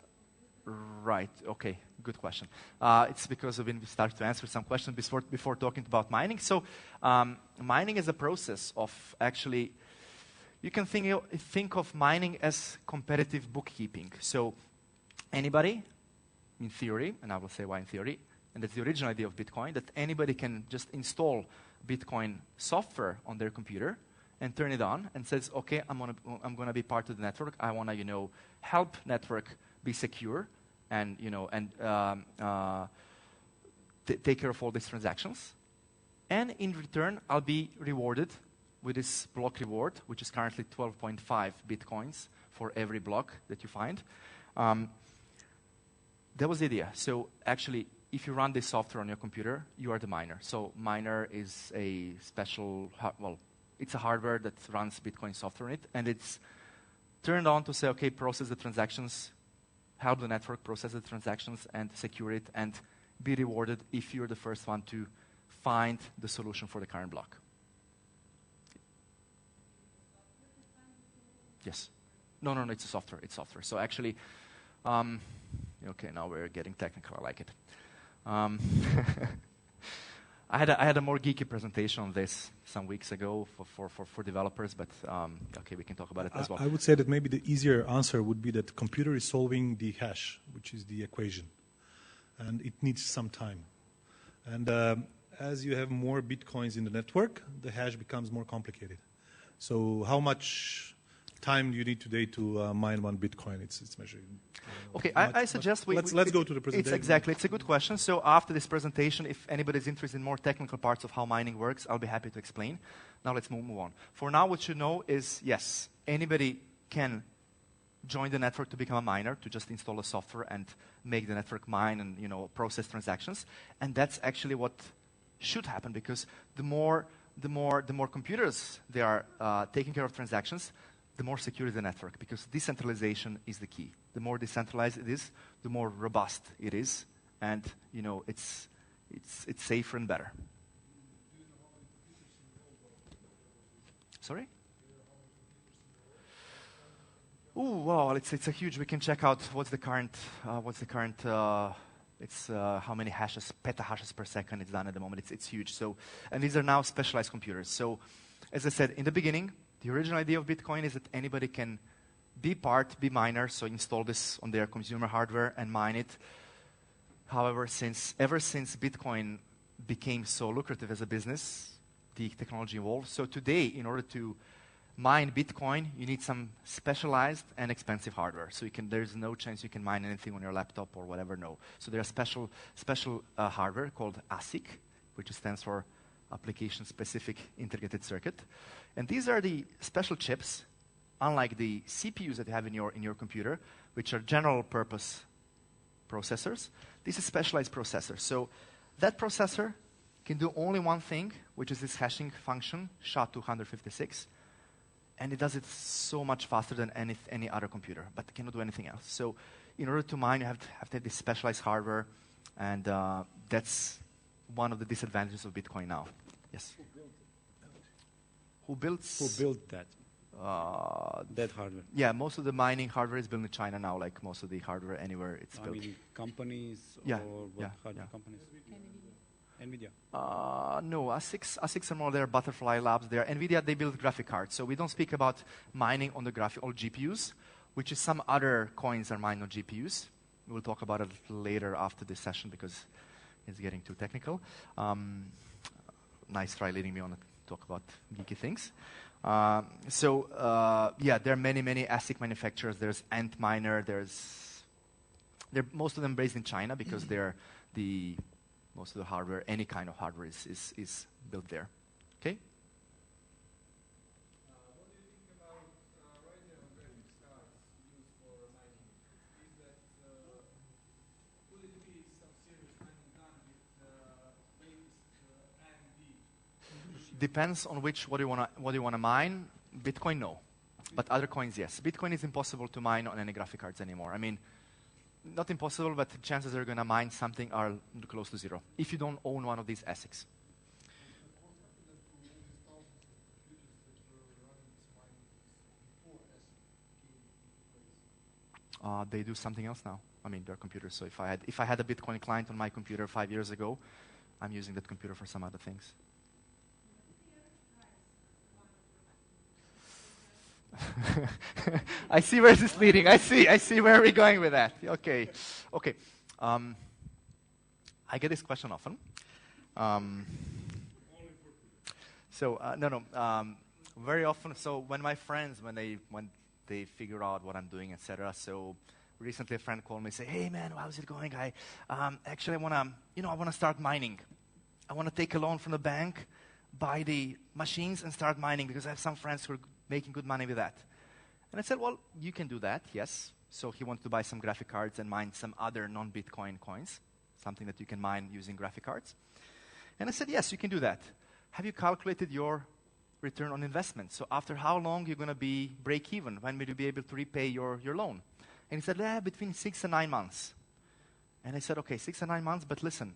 Right. Okay. Good question. It's because when we started to answer some questions before talking about mining. So mining is a process of actually, you can think of mining as competitive bookkeeping. So anybody, in theory, and I will say why in theory, and that's the original idea of Bitcoin, that anybody can just install Bitcoin software on their computer and turn it on and says, okay, I'm gonna be part of the network. I wanna, help network be secure and, take care of all these transactions. And in return, I'll be rewarded with this block reward, which is currently 12.5 Bitcoins for every block that you find. That was the idea. So actually, if you run this software on your computer, you are the miner. So miner is a special, it's a hardware that runs Bitcoin software in it, and it's turned on to say, okay, process the transactions, help the network process the transactions and secure it, and be rewarded if you're the first one to find the solution for the current block. Yes. No, it's a software. It's software. So actually, okay, now we're getting technical. I like it. I had a more geeky presentation on this some weeks ago for developers, but okay, we can talk about it as well. I would say that maybe the easier answer would be that the computer is solving the hash, which is the equation, and it needs some time. And as you have more Bitcoins in the network, the hash becomes more complicated. So how much time do you need today to mine one Bitcoin? It's measured. Okay, I suggest let's go to the presentation. It's a good question. So after this presentation, if anybody's interested in more technical parts of how mining works, I'll be happy to explain. Now let's move on. For now, what you know is, yes, anybody can join the network to become a miner, to just install a software and make the network mine and process transactions. And that's actually what should happen, because the more computers they are taking care of transactions, the more secure is the network, because decentralization is the key. The more decentralized it is, the more robust it is, and it's safer and better. Sorry? Oh, wow! It's a huge. We can check out what's the current. It's how many hashes, petahashes per second it's done at the moment. It's huge. So, and these are now specialized computers. So, as I said in the beginning, the original idea of Bitcoin is that anybody can be miner, so install this on their consumer hardware and mine it. However, ever since Bitcoin became so lucrative as a business, the technology evolved. So today, in order to mine Bitcoin, you need some specialized and expensive hardware. So there's no chance you can mine anything on your laptop or whatever, no. So there's special hardware called ASIC, which stands for Application-Specific Integrated Circuit. And these are the special chips, unlike the CPUs that you have in your computer, which are general-purpose processors. This is specialized processor. So that processor can do only one thing, which is this hashing function, SHA-256, and it does it so much faster than any other computer, but it cannot do anything else. So in order to mine, you have to have this specialized hardware, and that's one of the disadvantages of Bitcoin now. Yes? Who built that? That hardware. Yeah, most of the mining hardware is built in China now, like most of the hardware anywhere it's built. I mean, companies Yeah, or what yeah, hardware yeah. companies? NVIDIA. No, ASICs are more there, Butterfly Labs there. NVIDIA, they build graphic cards. So we don't speak about mining on the all GPUs, which is some other coins are mined on GPUs. We'll talk about it later after this session because it's getting too technical. Nice try leading me on to talk about geeky things. Yeah, there are many ASIC manufacturers. There's Antminer. Most of them based in China because most of the hardware, any kind of hardware is built there. Okay? What do you think about radio graphics cards used for mining? Is that could it be some serious mining done with latest AMD? Depends on what you want to mine. Bitcoin, no, but other coins, yes. Bitcoin is impossible to mine on any graphic cards anymore. I mean, not impossible, but the chances they're going to mine something are close to zero if you don't own one of these ASICs. They do something else now. I mean, they're computers. So if I had a Bitcoin client on my computer 5 years ago, I'm using that computer for some other things. I see where this is leading. I see where we're going with that. Okay. I get this question often. very often, so when my friends, when they figure out what I'm doing, etc. So recently a friend called me and said, hey man, how's it going? Actually I wanna start mining. I wanna take a loan from the bank, buy the machines and start mining because I have some friends who are making good money with that. And I said, well, you can do that, yes. So he wanted to buy some graphic cards and mine some other non-Bitcoin coins, something that you can mine using graphic cards. And I said, yes, you can do that. Have you calculated your return on investment? So after how long you're going to be break even? When will you be able to repay your loan? And he said, between 6 and 9 months. And I said, okay, 6 and 9 months, but listen,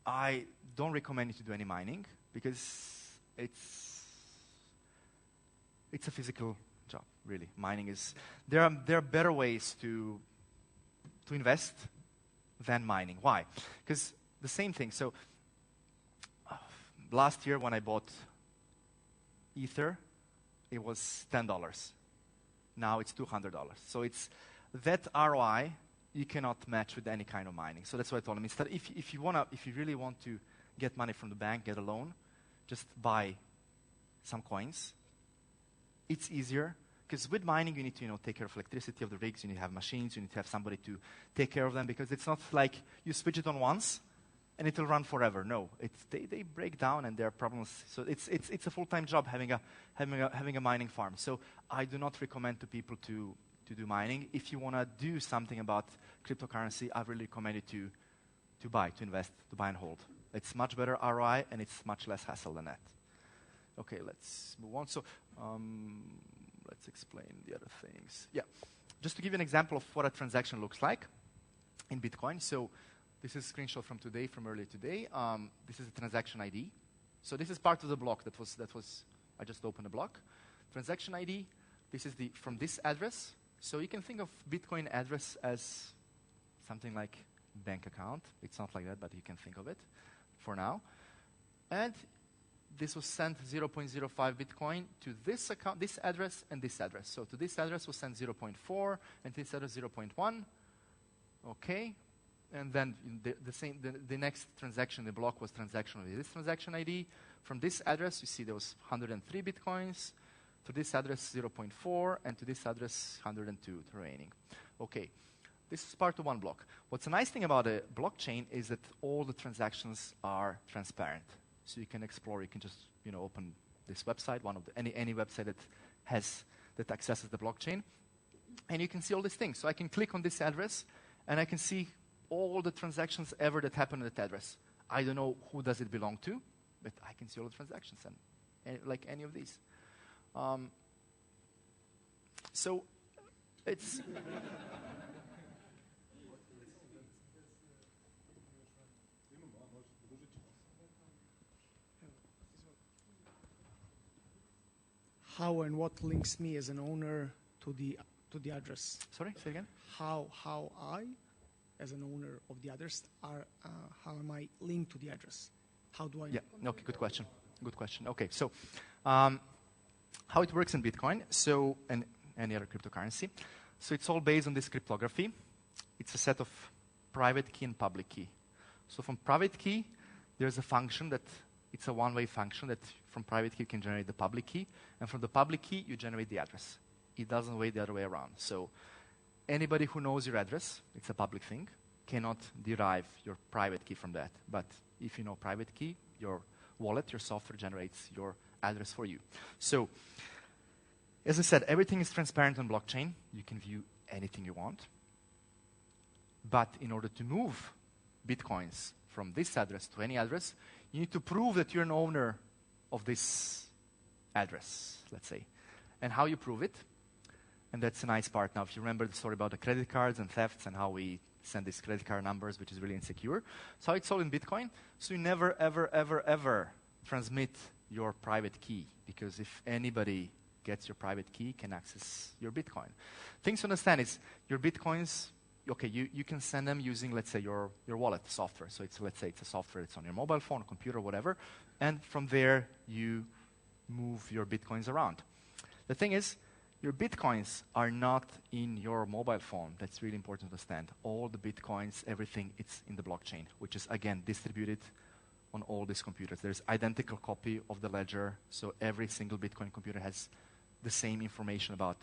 I don't recommend you to do any mining because it's a physical job, really. Mining is, there are better ways to invest than mining. Why? Because the same thing. So last year when I bought Ether, it was $10. Now it's $200. So it's that ROI you cannot match with any kind of mining. So that's what I told him. Instead, if you really want to get money from the bank, get a loan, just buy some coins. It's easier because with mining you need to take care of electricity of the rigs. You need to have machines. You need to have somebody to take care of them because it's not like you switch it on once and it will run forever. No, they break down and there are problems. So it's a full-time job having a mining farm. So I do not recommend to people to do mining. If you want to do something about cryptocurrency, I really recommend you to buy, to invest, to buy and hold. It's much better ROI and it's much less hassle than that. Okay, let's move on. So let's explain the other things. Yeah, just to give you an example of what a transaction looks like in Bitcoin. So this is a screenshot from today, from earlier today. This is a transaction ID. So this is part of the block that was. I just opened a block. Transaction ID. This is from this address. So you can think of Bitcoin address as something like bank account. It's not like that, but you can think of it for now. And this was sent 0.05 Bitcoin to this account, this address, and this address. So to this address was sent 0.4, and to this address 0.1. Okay. And then the next transaction, the block was transaction with this transaction ID. From this address, you see there was 103 Bitcoins. To this address, 0.4, and to this address, 102 remaining. Okay, this is part of one block. What's a nice thing about a blockchain is that all the transactions are transparent. So you can explore, you can just open this website, any website that accesses the blockchain, and you can see all these things. So I can click on this address, and I can see all the transactions ever that happen at that address. I don't know who does it belong to, but I can see all the transactions, and like any of these. So it's how and what links me as an owner to the address? Sorry, say again. How I, as an owner of the address, how am I linked to the address? How do I? Yeah. Okay. Good question. Good question. Okay. So. How it works in Bitcoin, so and any other cryptocurrency. So it's all based on this cryptography. It's a set of private key and public key. So from private key, there's a function that it's a one-way function that from private key you can generate the public key, and from the public key you generate the address. It doesn't work the other way around. So anybody who knows your address, it's a public thing, cannot derive your private key from that. But if you know private key, your wallet, your software generates your address for you. So, as I said, everything is transparent on blockchain. You can view anything you want. But in order to move Bitcoins from this address to any address, you need to prove that you're an owner of this address, let's say. And how you prove it, and that's a nice part. Now, if you remember the story about the credit cards and thefts and how we send these credit card numbers, which is really insecure. So it's all in Bitcoin. So you never, ever, ever, ever transmit your private key, because if anybody gets your private key, can access your Bitcoin. Things to understand is your Bitcoins, okay, you can send them using, let's say, your wallet software. So let's say it's a software that's on your mobile phone, computer, whatever, and from there you move your Bitcoins around. The thing is, your Bitcoins are not in your mobile phone. That's really important to understand. All the Bitcoins, everything, it's in the blockchain, which is, again, distributed on all these computers. There's identical copy of the ledger, so every single Bitcoin computer has the same information about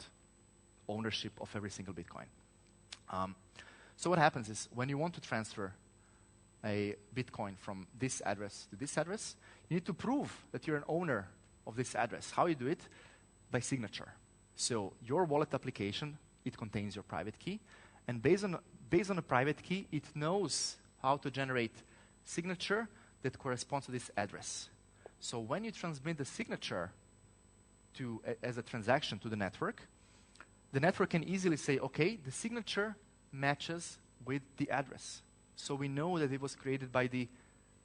ownership of every single Bitcoin. So what happens is when you want to transfer a Bitcoin from this address to this address, you need to prove that you're an owner of this address. How you do it? By signature. So your wallet application, it contains your private key, and based on a private key, it knows how to generate signature that corresponds to this address. So when you transmit the signature as a transaction to the network can easily say, okay, the signature matches with the address. So we know that it was created by the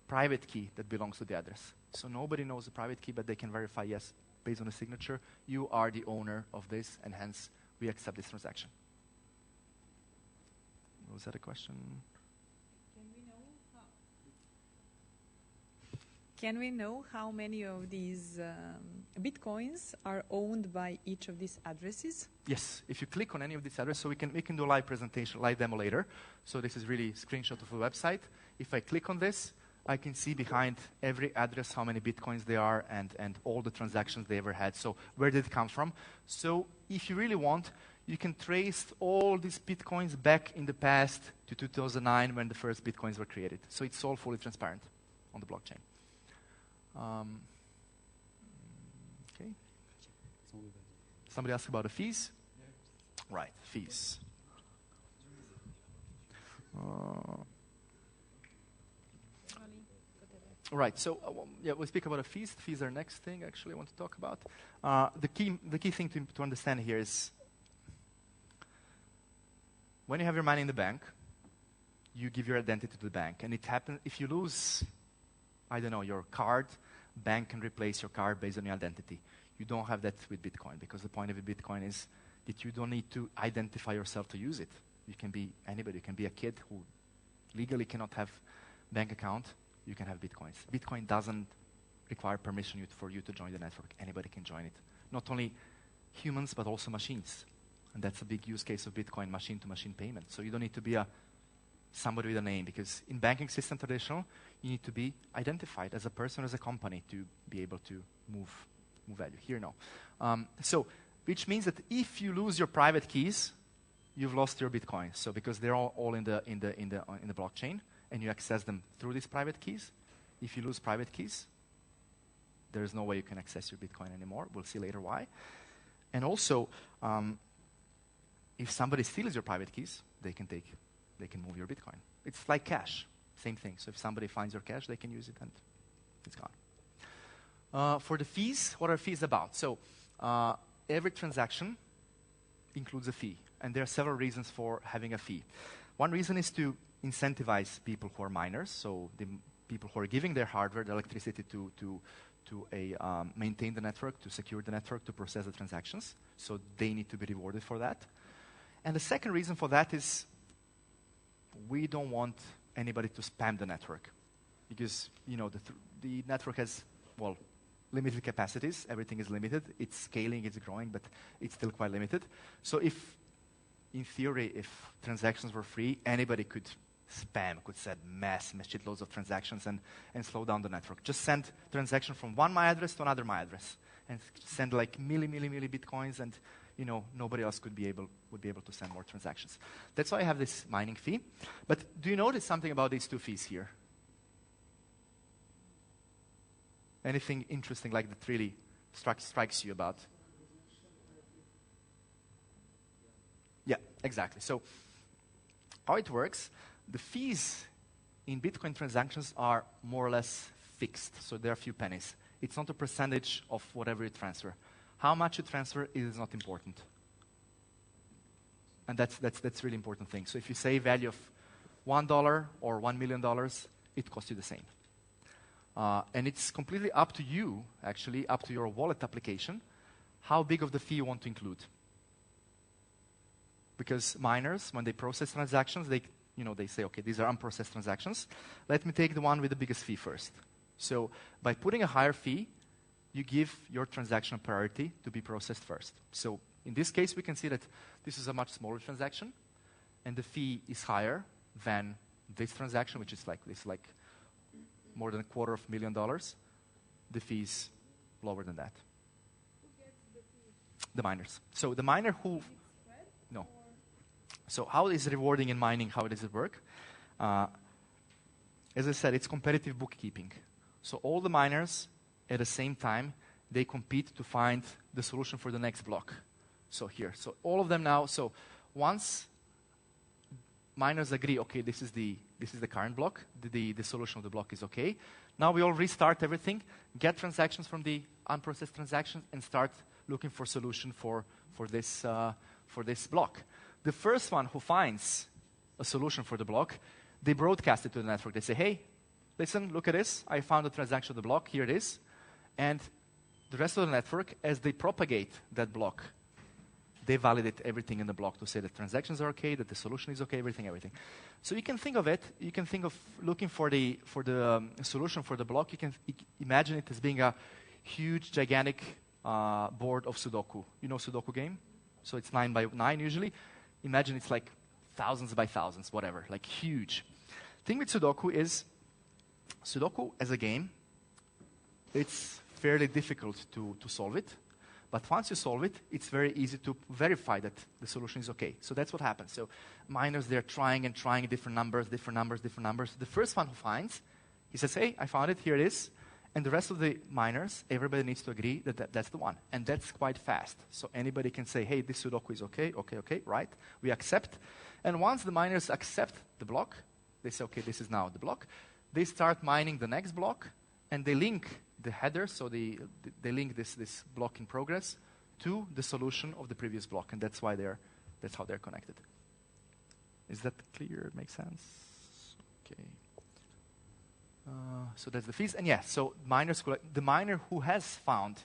private key that belongs to the address. So nobody knows the private key, but they can verify, yes, based on the signature, you are the owner of this, and hence we accept this transaction. Was that a question? Can we know how many of these Bitcoins are owned by each of these addresses? Yes, if you click on any of these addresses, so we can do a live presentation, live demo later. So this is really a screenshot of the website. If I click on this, I can see behind every address how many Bitcoins there are and all the transactions they ever had. So where did it come from? So if you really want, you can trace all these Bitcoins back in the past to 2009 when the first Bitcoins were created. So it's all fully transparent on the blockchain. Okay. Somebody asked about the fees? Right, fees. Right, so yeah, we'll speak about the fees. The fees are next thing actually I want to talk about. The key thing to understand here is when you have your money in the bank, you give your identity to the bank. And it happens, if you lose, I don't know, your card, bank can replace your card based on your identity. You don't have that with Bitcoin, because the point of Bitcoin is that you don't need to identify yourself to use it. You can be anybody. You can be a kid who legally cannot have bank account. You can have Bitcoins. Bitcoin doesn't require permission for you to join the network. Anybody can join it. Not only humans, but also machines. And that's a big use case of Bitcoin, machine-to-machine payment. So you don't need to be somebody with a name, because in banking system traditional, you need to be identified as a person, as a company, to be able to move value. Here, no. So, which means that if you lose your private keys, you've lost your Bitcoin. So, because they're all in the blockchain, and you access them through these private keys, if you lose private keys, there's no way you can access your Bitcoin anymore. We'll see later why. And also, if somebody steals your private keys, they can move your Bitcoin. It's like cash, same thing. So if somebody finds your cash, they can use it and it's gone. For the fees, what are fees about? So every transaction includes a fee, and there are several reasons for having a fee. One reason is to incentivize people who are miners, so the people who are giving their hardware, the electricity to maintain the network, to secure the network, to process the transactions. So they need to be rewarded for that. And the second reason for that is we don't want anybody to spam the network, because the network has, well, limited capacities. Everything is limited. It's scaling, it's growing, but it's still quite limited. So in theory, if transactions were free, anybody could spam, could send mass shitloads of transactions and slow down the network. Just send transaction from one MAC address to another MAC address and send like milli Bitcoins, and nobody else would be able to send more transactions. That's why I have this mining fee. But do you notice something about these two fees here? Anything interesting like that really strikes you about? Yeah, exactly. So how it works, the fees in Bitcoin transactions are more or less fixed. So there are a few pennies. It's not a percentage of whatever you transfer. How much you transfer is not important. And that's really important thing. So if you say value of $1 or $1 million, it costs you the same. And it's completely up to you, actually, up to your wallet application, how big of the fee you want to include. Because miners, when they process transactions, they say, okay, these are unprocessed transactions. Let me take the one with the biggest fee first. So by putting a higher fee, you give your transaction priority to be processed first. So in this case, we can see that this is a much smaller transaction, and the fee is higher than this transaction, which is like this, like more than $250,000, the fee is lower than that. The miners. So the miner who... No. So how is rewarding in mining, how does it work? As I said, it's competitive bookkeeping. So all the miners, at the same time, they compete to find the solution for the next block. So here. So all of them now, so once miners agree, okay, this is the current block, the solution of the block is okay. Now we all restart everything, get transactions from the unprocessed transactions, and start looking for solution for this block. The first one who finds a solution for the block, they broadcast it to the network. They say, hey, listen, look at this. I found a transaction of the block. Here it is. And the rest of the network, as they propagate that block, they validate everything in the block to say that transactions are okay, that the solution is okay, everything. So you can think of it, you can think of looking for the solution for the block. You can imagine it as being a huge, gigantic board of Sudoku. You know Sudoku game? So it's 9 by 9 usually. Imagine it's like thousands by thousands, whatever, like huge. Thing with Sudoku is, Sudoku as a game, it's fairly difficult to solve it. But once you solve it, it's very easy to verify that the solution is okay. So that's what happens. So miners, they're trying and trying different numbers. The first one who finds, he says, hey, I found it, here it is. And the rest of the miners, everybody needs to agree that that's the one. And that's quite fast. So anybody can say, hey, this Sudoku is okay, right? We accept. And once the miners accept the block, they say, okay, this is now the block. They start mining the next block, and they link the header, so they link this block in progress to the solution of the previous block, and that's how they're connected. Is that clear? Makes sense? Okay. So that's the fees, and yeah. So the miner who has found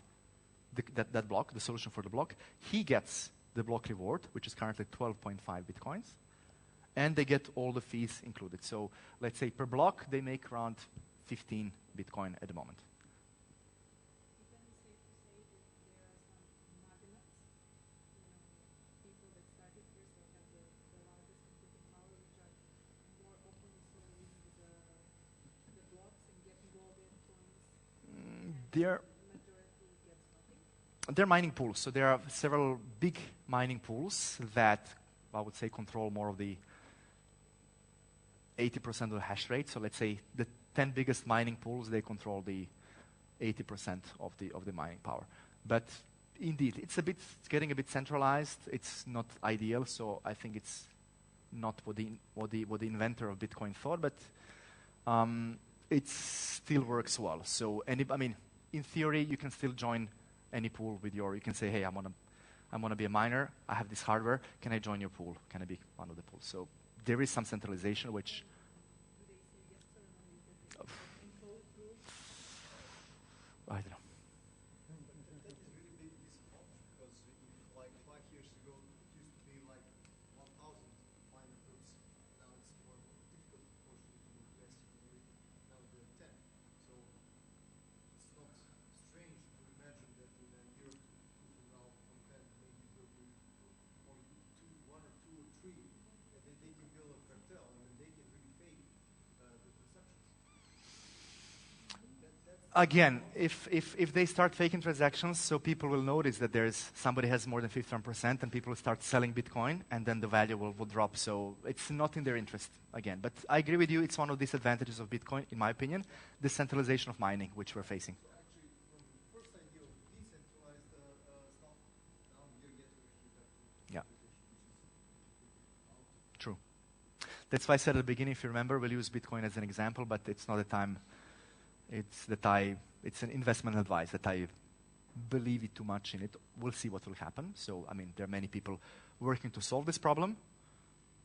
that block, the solution for the block, he gets the block reward, which is currently 12.5 bitcoins, and they get all the fees included. So let's say per block they make around 15 bitcoin at the moment. They're mining pools. So there are several big mining pools that I would say control more of the 80% of the hash rate. So let's say the 10 biggest mining pools, they control the 80% of the mining power. But indeed, it's getting a bit centralized. It's not ideal. So I think it's not what the inventor of Bitcoin thought, but it still works well. So in theory, you can still join any pool with you can say, hey, I want to be a miner. I have this hardware. Can I join your pool? Can I be one of the pools? So there is some centralization, which I don't know. Again, if they start faking transactions, so people will notice that somebody has more than 51%, and people will start selling Bitcoin, and then the value will drop. So it's not in their interest, again. But I agree with you, it's one of the disadvantages of Bitcoin, in my opinion, the centralization of mining, which we're facing. Yeah. True. That's why I said at the beginning, if you remember, we'll use Bitcoin as an example, but it's not a time... It's an investment advice that I believe it too much in it. We'll see what will happen. So, there are many people working to solve this problem.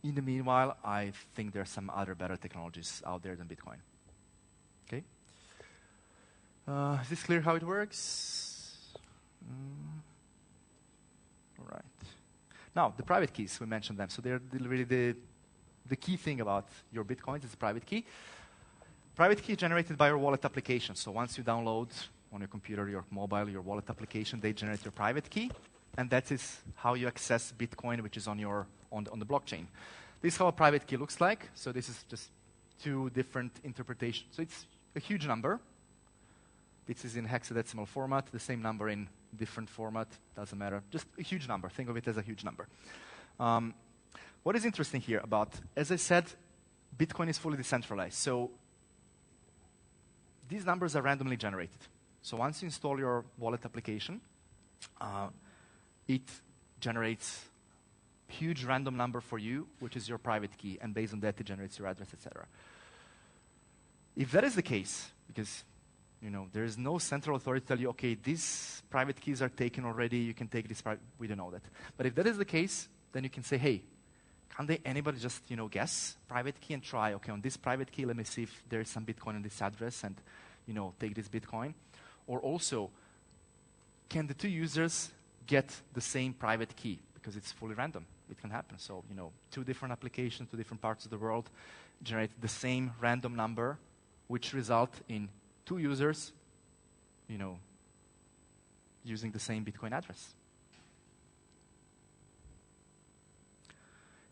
In the meanwhile, I think there are some other better technologies out there than Bitcoin. Okay? Is this clear how it works? All right. Now, the private keys, we mentioned them. So they're really the key thing about your Bitcoins is the private key. Private key is generated by your wallet application. So once you download on your computer, your mobile, your wallet application, they generate your private key, and that is how you access Bitcoin, which is on the blockchain. This is how a private key looks like. So this is just two different interpretations. So it's a huge number. This is in hexadecimal format, the same number in different format, doesn't matter. Just a huge number. Think of it as a huge number. What is interesting here about, as I said, Bitcoin is fully decentralized. So these numbers are randomly generated. So once you install your wallet application, it generates huge random number for you, which is your private key, and based on that, it generates your address, etc. If that is the case, because there is no central authority to tell you, okay, these private keys are taken already, you can take this private, we don't know that. But if that is the case, then you can say, hey, can't anybody just, guess private key and try, okay, on this private key, let me see if there is some Bitcoin on this address and, take this Bitcoin. Or also, can the two users get the same private key? Because it's fully random. It can happen. So, two different applications, two different parts of the world generate the same random number, which result in two users, using the same Bitcoin address.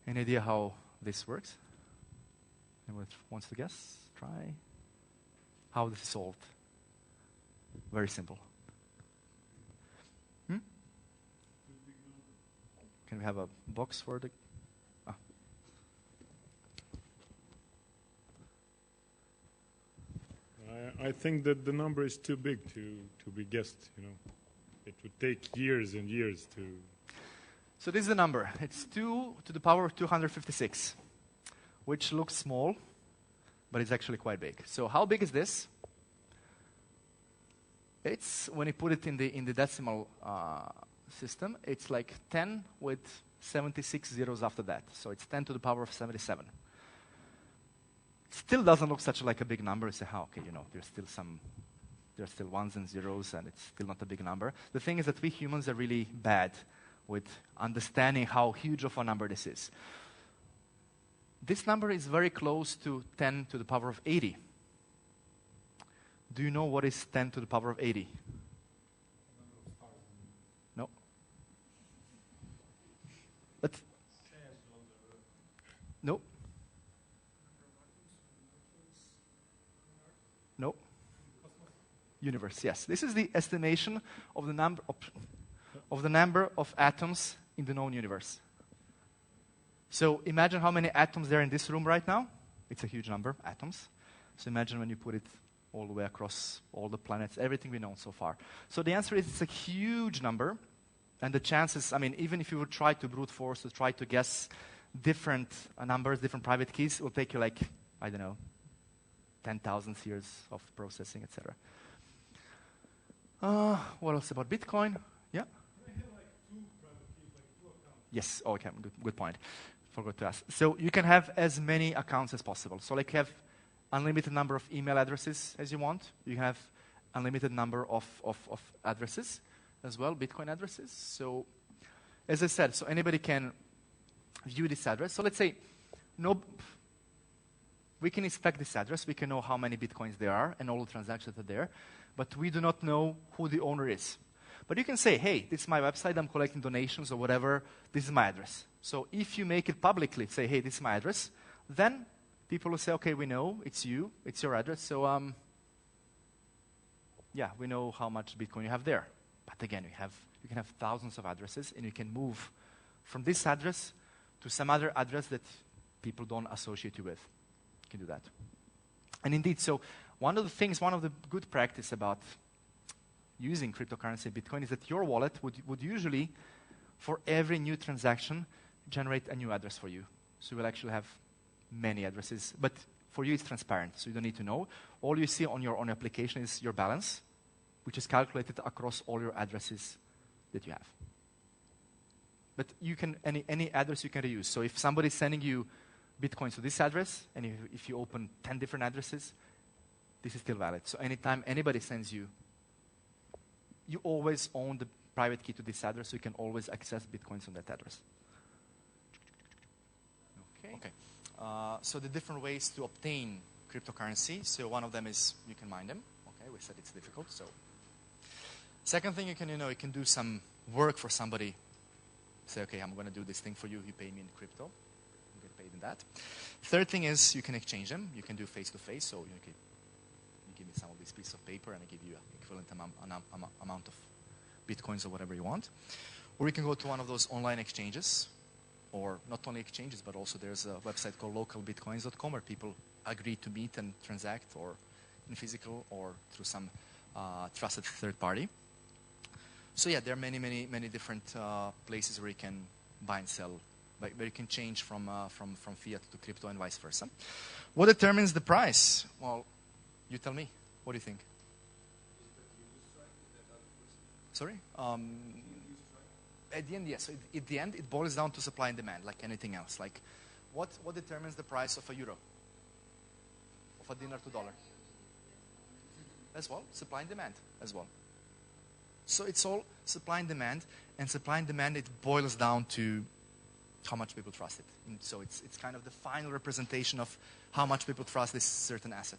Any idea how this works? Anyone wants to guess? Try. How this is solved? Very simple. Can we have a box for the... I think that the number is too big to be guessed, It would take years and years to... So this is the number. It's 2 to the power of 256, which looks small, but it's actually quite big. So how big is this? It's, when you put it in the decimal system, it's like 10 with 76 zeros after that. So it's 10 to the power of 77. Still doesn't look such like a big number. You say, okay, there's still ones and zeros, and it's still not a big number. The thing is that we humans are really bad with understanding how huge of a number this is. This number is very close to 10 to the power of 80. Do you know what is 10 to the power of 80? No. But no. No. Universe, yes. This is the estimation of the number of atoms in the known universe. So imagine how many atoms there are in this room right now. It's a huge number, atoms. So imagine when you put it all the way across all the planets, everything we know so far. So the answer is it's a huge number. And the chances, even if you would try to brute force, to try to guess different numbers, different private keys, it will take you 10,000 years of processing, etc. What else about Bitcoin? Yeah? Yes, okay, good point. Forgot to ask. So you can have as many accounts as possible. So have unlimited number of email addresses as you want. You have unlimited number of addresses as well, Bitcoin addresses. So as I said, so anybody can view this address. So let's say we can inspect this address. We can know how many Bitcoins there are and all the transactions that are there. But we do not know who the owner is. But you can say, hey, this is my website. I'm collecting donations or whatever. This is my address. So if you make it publicly, say, hey, this is my address, then people will say, okay, we know it's you. It's your address. So, we know how much Bitcoin you have there. But again, you can have thousands of addresses, and you can move from this address to some other address that people don't associate you with. You can do that. And indeed, so one of the good practice about using cryptocurrency Bitcoin is that your wallet would usually, for every new transaction, generate a new address for you. So you will actually have many addresses. But for you, it's transparent, so you don't need to know. All you see on your application is your balance, which is calculated across all your addresses that you have. But you can any address you can reuse. So if somebody's sending you Bitcoins to this address, and if you open 10 different addresses, this is still valid. So anytime anybody sends you, you always own the private key to this address, so you can always access Bitcoins on that address. Okay. So the different ways to obtain cryptocurrency. So one of them is you can mine them. Okay, we said it's difficult. So second thing, you can do some work for somebody. Say, okay, I'm going to do this thing for you. You pay me in crypto. You get paid in that. Third thing is you can exchange them. You can do face-to-face. So you some of these pieces of paper, and I give you an equivalent amount of bitcoins or whatever you want. Or you can go to one of those online exchanges, or not only exchanges, but also there's a website called localbitcoins.com where people agree to meet and transact, or in physical or through some trusted third party. So yeah, there are many different places where you can buy and sell, where you can change from fiat to crypto and vice versa. What determines the price? Well, you tell me. What do you think? Sorry? At the end, yes. At the end, it boils down to supply and demand, like anything else. Like, what determines the price of a euro? Of a dinar to dollar? As well, supply and demand as well. So it's all supply and demand, it boils down to how much people trust it. And so it's kind of the final representation of how much people trust this certain asset.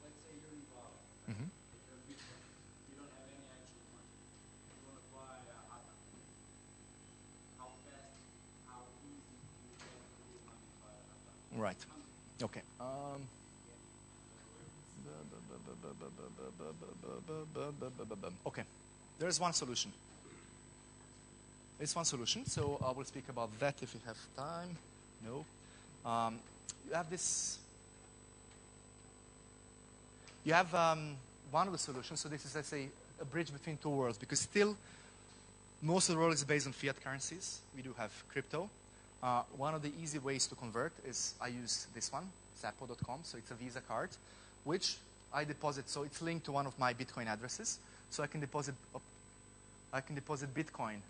Let's say you're involved. Mm-hmm. You don't have any actual money. You want to buy ATA. How fast, how easy you get to move money via ATA? Right. Okay. Okay. There's one solution. It's one solution, so I will speak about that if you have time. No. You have this. You have one of the solutions. So this is, let's say, a bridge between two worlds, because still most of the world is based on fiat currencies. We do have crypto. One of the easy ways to convert is I use this one, Zappo.com. So it's a Visa card, which I deposit. So it's linked to one of my Bitcoin addresses. So I can deposit Bitcoin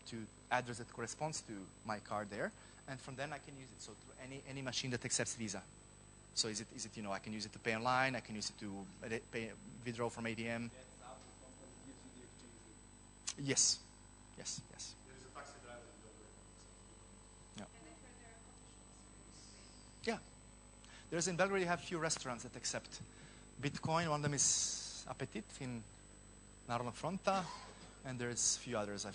to address that corresponds to my card there, and from then I can use it. So through any machine that accepts Visa. So is it I can use it to pay online. I can use it to withdraw from ATM. That's how the company gives you the exchange rate. Yes. There is a taxi driver in Belgrade. Yeah. And I heard there are coffee shops. Yeah. There's in Belgrade, you have a few restaurants that accept Bitcoin. One of them is Appetit in Narodna Fronta, and there's a few others. I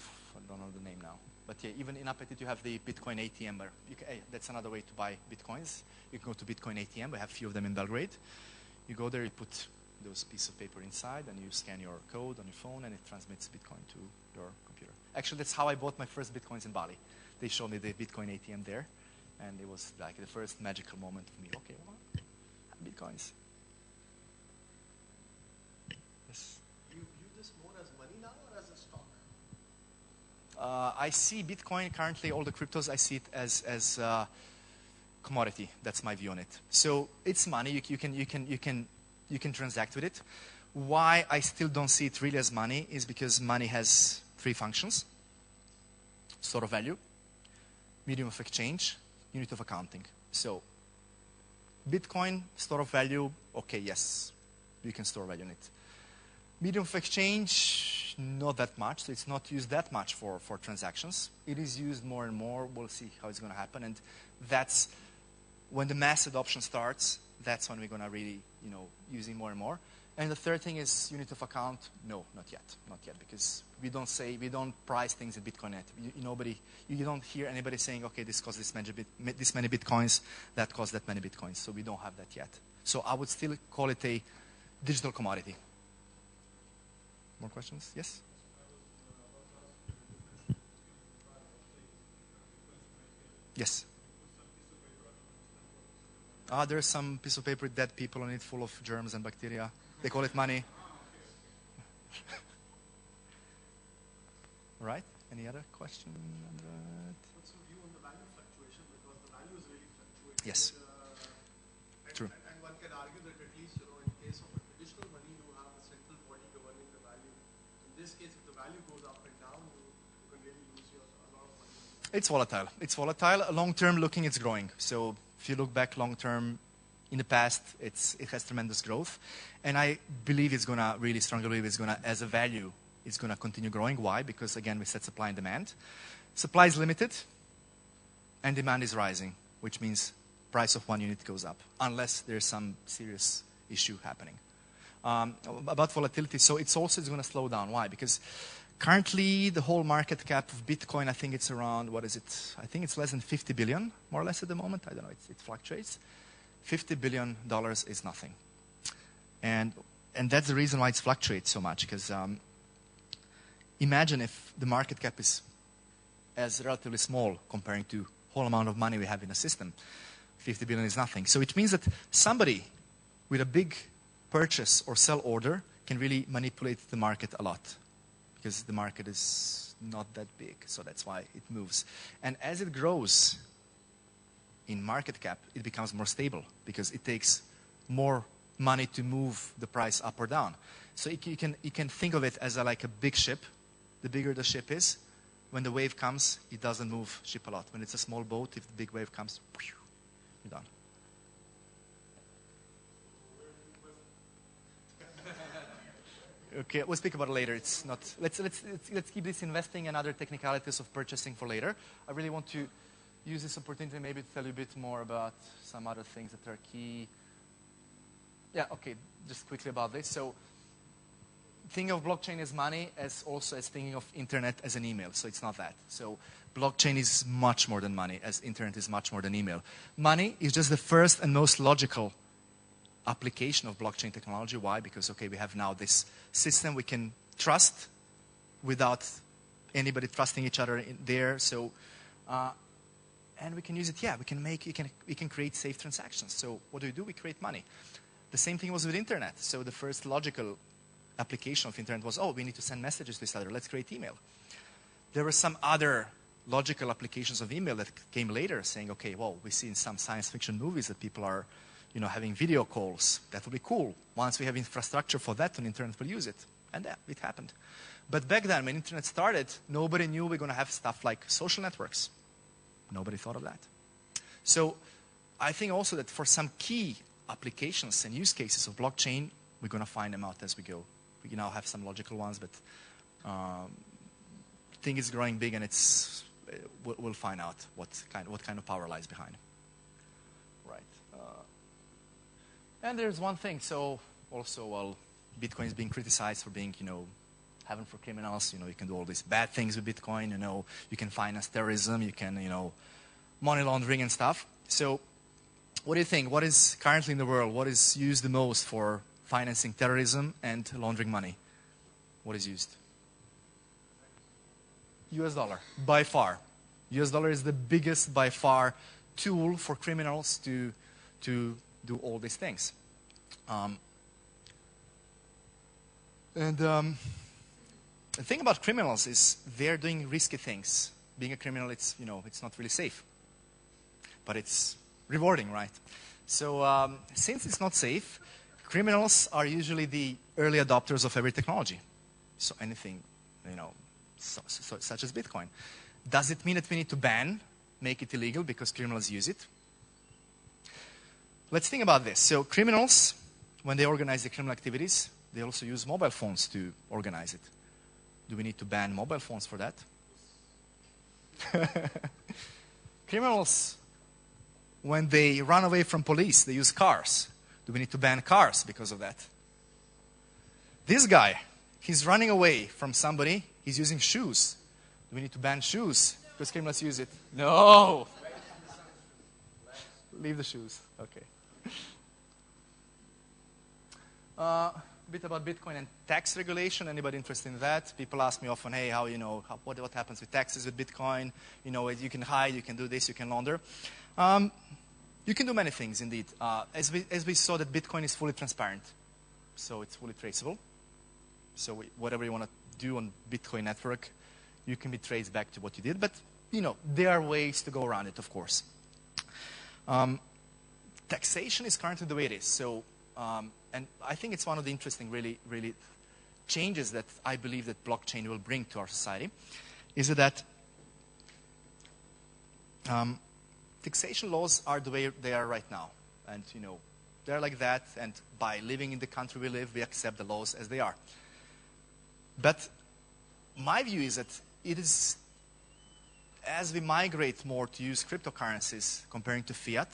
don't know the name now. But yeah, even in Appetit, you have the Bitcoin ATM. Where that's another way to buy Bitcoins. You can go to Bitcoin ATM. We have a few of them in Belgrade. You go there, you put those pieces of paper inside, and you scan your code on your phone, and it transmits Bitcoin to your computer. Actually, that's how I bought my first Bitcoins in Bali. They showed me the Bitcoin ATM there, and it was like the first magical moment for me. Okay, well, Bitcoins. Yes. Do you view this more as money now or as a stock? I see Bitcoin currently, all the cryptos, I see it as commodity. That's my view on it. So it's money. You can transact with it. Why I still don't see it really as money is because money has three functions: store of value, medium of exchange, unit of accounting. So Bitcoin, store of value, okay, yes, you can store value in it. Medium of exchange, not that much. So it's not used that much for transactions. It is used more and more. We'll see how it's going to happen. And that's when the mass adoption starts, that's when we're going to really, using more and more. And the third thing is unit of account. No, not yet. Not yet, because we don't price things in Bitcoin yet. You don't hear anybody saying, okay, this costs this many Bitcoins, that costs that many Bitcoins. So we don't have that yet. So I would still call it a digital commodity. More questions? Yes? Yes. There's some piece of paper with dead people on it, full of germs and bacteria. They call it money. Right? Any other question? What's your view on the value fluctuation? Because the value is really fluctuating. Yes. True. And one can argue that at least, in case of a traditional money, you have a central body governing the value. In this case, if the value goes up and down, you can really lose a lot of money. It's volatile. It's volatile. Long-term looking, it's growing. So if you look back long-term, in the past, it has tremendous growth. And I believe it's going to, really strongly believe it's going to, as a value, it's going to continue growing. Why? Because, again, we said supply and demand. Supply is limited, and demand is rising, which means price of one unit goes up, unless there's some serious issue happening. About volatility, so it's also going to slow down. Why? Because currently, the whole market cap of Bitcoin, I think it's around, what is it? I think it's less than 50 billion, more or less at the moment. I don't know, it fluctuates. $50 billion is nothing. And that's the reason why it fluctuates so much, because imagine if the market cap is as relatively small comparing to whole amount of money we have in the system. 50 billion is nothing. So it means that somebody with a big purchase or sell order can really manipulate the market a lot, because the market is not that big, so that's why it moves. And as it grows in market cap, it becomes more stable, because it takes more money to move the price up or down. So you can think of it as like a big ship. The bigger the ship is, when the wave comes, it doesn't move ship a lot. When it's a small boat, if the big wave comes, you're done. Okay, we'll speak about it later. It's not. Let's keep this investing and other technicalities of purchasing for later. I really want to use this opportunity maybe to tell you a bit more about some other things that are key. Yeah. Okay. Just quickly about this. So, think of blockchain as money as also as thinking of internet as an email. So it's not that. So blockchain is much more than money, as internet is much more than email. Money is just the first and most logical application of blockchain technology. Why? Because, okay, we have now this system we can trust without anybody trusting each other in there. So, and we can use it, yeah, we can create safe transactions. So what do? We create money. The same thing was with internet. So the first logical application of internet was, oh, we need to send messages to each other. Let's create email. There were some other logical applications of email that came later, saying, okay, well, we see in some science fiction movies that people are, having video calls. That would be cool. Once we have infrastructure for that, on internet will use it. And yeah, it happened. But back then, when internet started, nobody knew we were going to have stuff like social networks. Nobody thought of that. So I think also that for some key applications and use cases of blockchain, we're going to find them out as we go. We now have some logical ones, but thing is growing big, and we'll find out what kind of power lies behind. Right. And there's one thing. So also, well, Bitcoin is being criticized for being, heaven for criminals. You can do all these bad things with Bitcoin. You can finance terrorism. You can, money laundering and stuff. So what do you think? What is currently in the world? What is used the most for financing terrorism and laundering money? What is used? US dollar, by far. US dollar is the biggest, by far, tool for criminals to do all these things. The thing about criminals is they're doing risky things. Being a criminal, it's not really safe. But it's rewarding, right? So since it's not safe, criminals are usually the early adopters of every technology. So anything, such as Bitcoin. Does it mean that we need to make it illegal because criminals use it? Let's think about this. So criminals, when they organize their criminal activities, they also use mobile phones to organize it. Do we need to ban mobile phones for that? Criminals, when they run away from police, they use cars. Do we need to ban cars because of that? This guy, he's running away from somebody. He's using shoes. Do we need to ban shoes because criminals use it? No. Leave the shoes. Okay. A bit about Bitcoin and tax regulation. Anybody interested in that? People ask me often, hey, what happens with taxes with Bitcoin? You can hide, you can do this, you can launder. You can do many things, indeed. As we saw that Bitcoin is fully transparent, so it's fully traceable. So whatever you want to do on Bitcoin network, you can be traced back to what you did. But, there are ways to go around it, of course. Taxation is currently the way it is. So, and I think it's one of the interesting, really, really changes that I believe that blockchain will bring to our society, is that taxation laws are the way they are right now. And, they're like that. And by living in the country we live, we accept the laws as they are. But my view is that it is, as we migrate more to use cryptocurrencies comparing to fiat,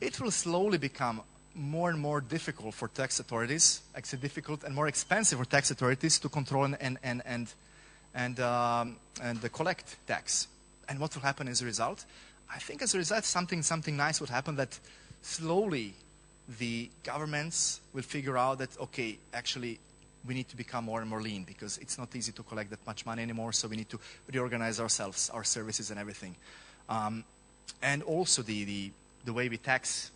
it will slowly become more and more difficult for tax authorities, actually difficult and more expensive for tax authorities to control and collect tax. And what will happen as a result? I think as a result, something nice would happen, that slowly the governments will figure out that, okay, actually we need to become more and more lean because it's not easy to collect that much money anymore, so we need to reorganize ourselves, our services and everything. And also the way we tax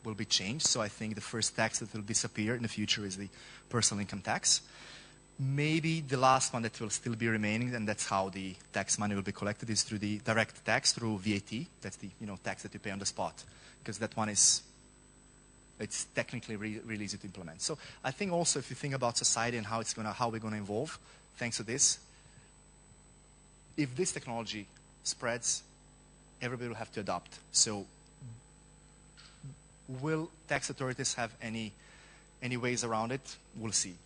will be changed. So I think the first tax that will disappear in the future is the personal income tax. Maybe the last one that will still be remaining, and that's how the tax money will be collected, is through the direct tax, through VAT. That's the tax that you pay on the spot, because that one is, it's technically really easy to implement. So I think also if you think about society and how we're gonna evolve, thanks to this, if this technology spreads, everybody will have to adopt. So will tax authorities have any ways around it? We'll see.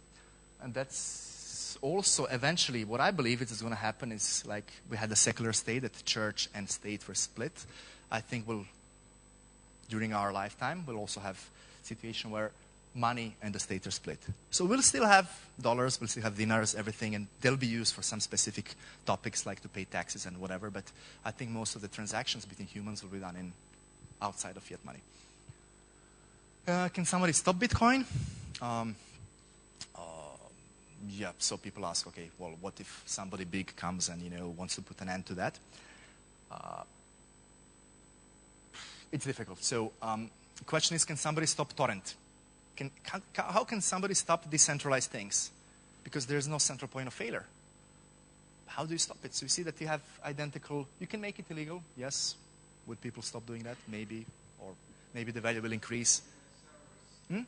And that's also eventually what I believe is going to happen is, like we had a secular state, that church and state were split. I think during our lifetime, we'll also have a situation where money and the state are split. So we'll still have dollars, we'll still have dinars, everything, and they'll be used for some specific topics like to pay taxes and whatever, but I think most of the transactions between humans will be done outside of fiat money. Can somebody stop Bitcoin? Yeah, so people ask, okay, well, what if somebody big comes and, wants to put an end to that? It's difficult. So the question is, can somebody stop torrent? How can somebody stop decentralized things? Because there's no central point of failure. How do you stop it? So you see that you have you can make it illegal, yes. Would people stop doing that? Maybe. Or maybe the value will increase. Hmm?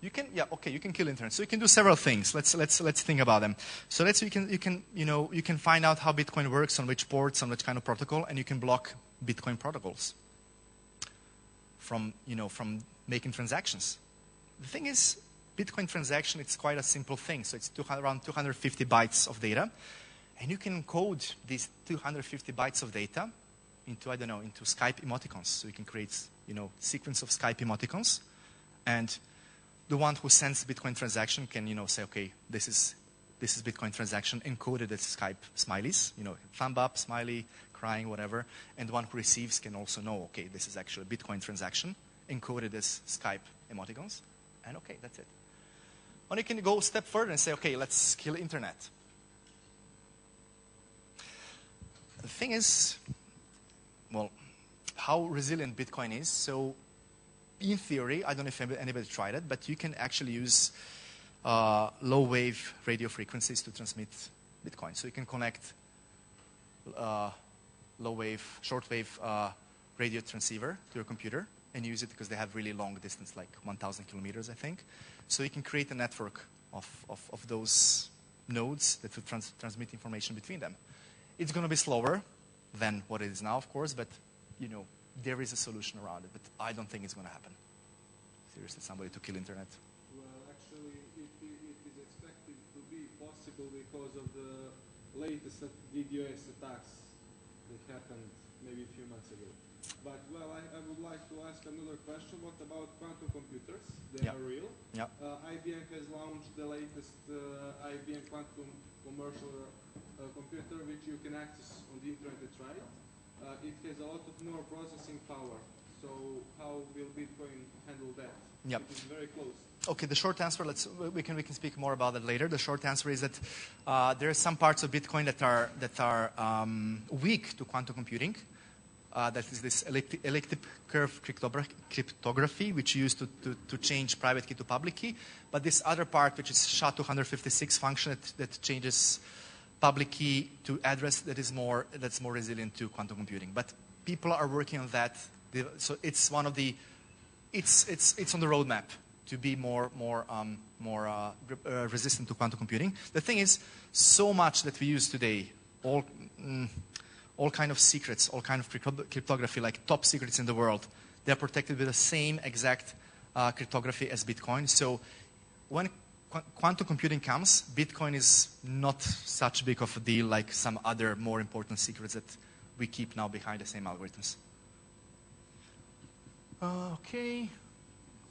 You can kill internet. So you can do several things. Let's think about them. So you can find out how Bitcoin works, on which ports, on which kind of protocol, and you can block Bitcoin protocols from making transactions. The thing is, Bitcoin transaction, it's quite a simple thing. So it's around 250 bytes of data, and you can code these 250 bytes of data into Skype emoticons. So you can create sequence of Skype emoticons, and the one who sends Bitcoin transaction can, say, okay, this is Bitcoin transaction encoded as Skype smileys, thumb up, smiley, crying, whatever. And the one who receives can also know, okay, this is actually a Bitcoin transaction encoded as Skype emoticons. And okay, that's it. Or you can go a step further and say, okay, let's kill internet. The thing is, well, how resilient Bitcoin is. So in theory, I don't know if anybody tried it, but you can actually use low-wave radio frequencies to transmit Bitcoin. So you can connect low-wave, short-wave radio transceiver to your computer and use it because they have really long distance, like 1,000 kilometers, I think. So you can create a network of those nodes that will transmit information between them. It's going to be slower than what it is now, of course, but there is a solution around it, but I don't think it's going to happen. Seriously, somebody to kill internet. Well, actually, it is expected to be possible because of the latest DDoS attacks that happened maybe a few months ago. But, well, I would like to ask another question. What about quantum computers? They are real. Yeah. IBM has launched the latest IBM quantum commercial computer, which you can access on the internet, right? It has a lot of more processing power. So how will Bitcoin handle that? Yep. It is very close. Okay, the short answer, we can speak more about that later. The short answer is that there are some parts of Bitcoin that are weak to quantum computing. That is this elliptic curve cryptography, which you use to change private key to public key. But this other part, which is SHA-256 function that changes public key to address, that's more resilient to quantum computing. But people are working on that. So it's one of the, it's on the roadmap to be more resistant to quantum computing. The thing is, so much that we use today, all kind of secrets, all kind of cryptography, like top secrets in the world, they're protected with the same exact cryptography as Bitcoin. So when quantum computing comes, Bitcoin is not such big of a deal like some other more important secrets that we keep now behind the same algorithms. Okay,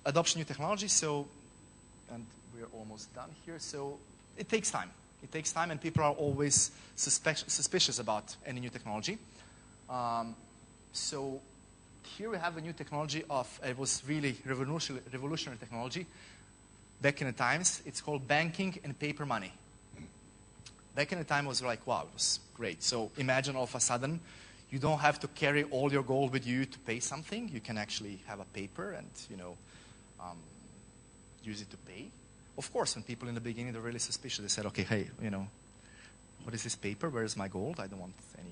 adoption new technology. So, and we're almost done here. So it takes time. It takes time, and people are always suspicious about any new technology. So here we have a new technology it was really revolutionary technology. Back in the times, it's called banking and paper money. Back in the time, it was like, wow, it was great. So imagine all of a sudden, you don't have to carry all your gold with you to pay something. You can actually have a paper and, use it to pay. Of course, when people in the beginning, they're really suspicious. They said, okay, hey, what is this paper? Where is my gold? I don't want any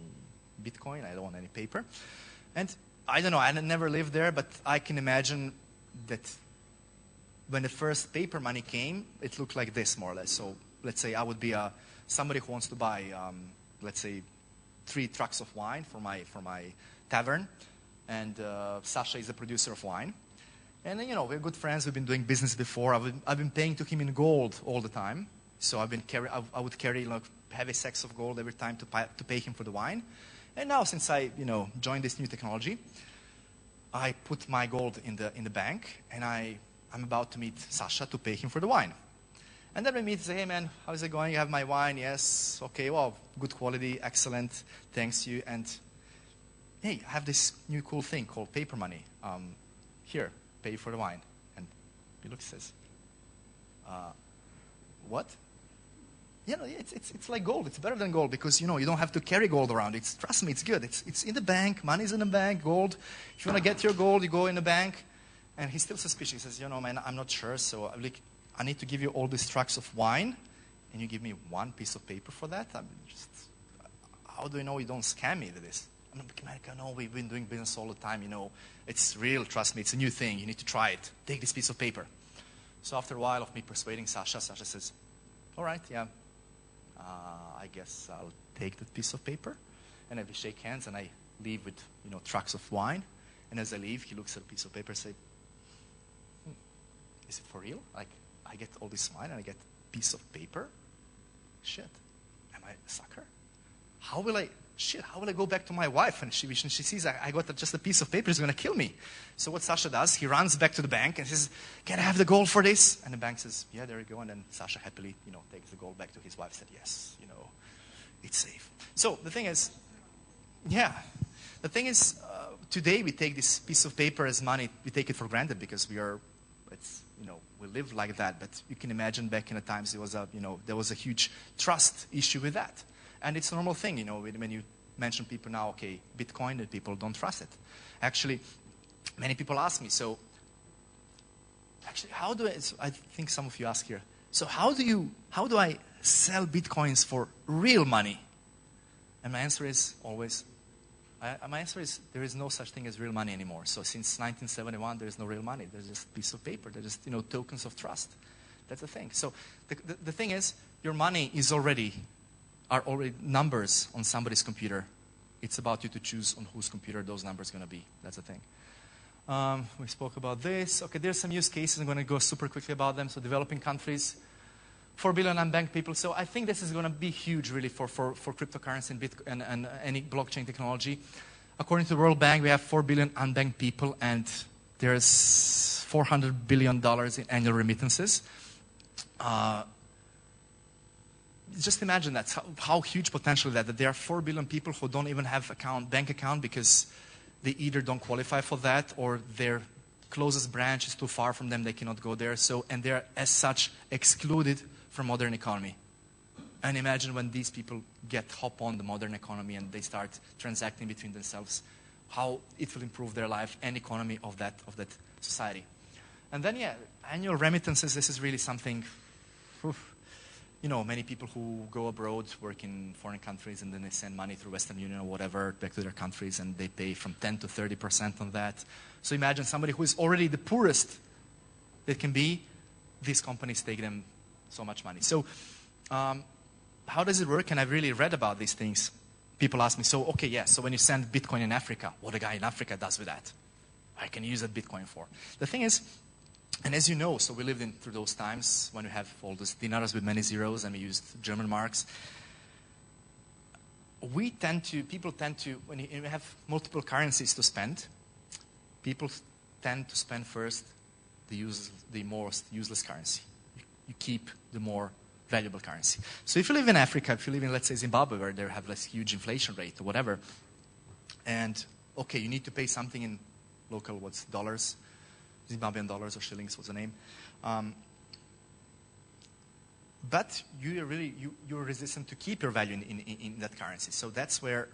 Bitcoin. I don't want any paper. And I don't know. I never lived there, but I can imagine that when the first paper money came, it looked like this, more or less. So let's say I would be somebody who wants to buy, let's say, 3 trucks of wine for my tavern, and Sasha is the producer of wine. And then, we're good friends. We've been doing business before. I've been paying to him in gold all the time. So I would carry heavy sacks of gold every time to pay him for the wine. And now, since I joined this new technology, I put my gold in the bank, and I'm about to meet Sasha to pay him for the wine. And then we meet and say, hey man, how's it going? You have my wine? Yes. Okay, well, good quality, excellent. Thanks you. And hey, I have this new cool thing called paper money. Here, pay for the wine. And he looks and says, what? It's like gold. It's better than gold because, you don't have to carry gold around. Trust me, it's good. It's in the bank. Money's in the bank, gold. If you want to get your gold, you go in the bank. And he's still suspicious. He says, man, I'm not sure. So I need to give you all these trucks of wine, and you give me one piece of paper for that? How do you know you don't scam me with this? I'm like, America, no, we've been doing business all the time, It's real, trust me, it's a new thing. You need to try it. Take this piece of paper. So after a while of me persuading Sasha says, all right, yeah, I guess I'll take that piece of paper. And then we shake hands, and I leave with, trucks of wine. And as I leave, he looks at a piece of paper and says, is it for real? Like, I get all this wine and I get a piece of paper? Shit. Am I a sucker? How will I go back to my wife? And she sees I got just a piece of paper, she's going to kill me. So what Sasha does, he runs back to the bank and says, can I have the gold for this? And the bank says, yeah, there you go. And then Sasha happily, takes the gold back to his wife, said, yes, it's safe. So the thing is, today we take this piece of paper as money, we take it for granted because we live like that. But you can imagine back in the times there was a huge trust issue with that. And it's a normal thing, when you mention people now, okay, Bitcoin, that people don't trust it. Actually, many people ask me, so I think some of you ask here, so how do I sell Bitcoins for real money? And my answer is always, there is no such thing as real money anymore. So since 1971, there is no real money. There's just a piece of paper. There's just, tokens of trust. That's the thing. So the thing is, your money are already numbers on somebody's computer. It's about you to choose on whose computer those numbers are going to be. That's the thing. We spoke about this. Okay, there's some use cases. I'm going to go super quickly about them. So developing countries, 4 billion unbanked people. So I think this is going to be huge, really, for cryptocurrency and Bitcoin and any blockchain technology. According to the World Bank, we have 4 billion unbanked people, and there's $400 billion in annual remittances. Just imagine that, how huge potential that there are 4 billion people who don't even have bank account because they either don't qualify for that or their closest branch is too far from them, they cannot go there. And they're as such excluded from modern economy. And imagine when these people hop on the modern economy and they start transacting between themselves, how it will improve their life and economy of that society. And then, annual remittances, this is really something, many people who go abroad, work in foreign countries, and then they send money through Western Union or whatever back to their countries, and they pay from 10 to 30% on that. So imagine somebody who is already the poorest that can be, these companies take them so much money. So how does it work? And I've really read about these things. People ask me, so when you send Bitcoin in Africa, what a guy in Africa does with that? I can use that Bitcoin for. The thing is, and as you know, so we lived through those times when we have all those dinars with many zeros and we used German marks. People tend to, when you have multiple currencies to spend, people tend to spend first the most useless currency. You keep the more valuable currency. So if you live in Africa, if you live in, let's say, Zimbabwe, where they have this huge inflation rate or whatever, and, okay, you need to pay something in local, what's dollars, Zimbabwean dollars or shillings, what's the name? But you're resistant to keep your value in that currency. So that's where,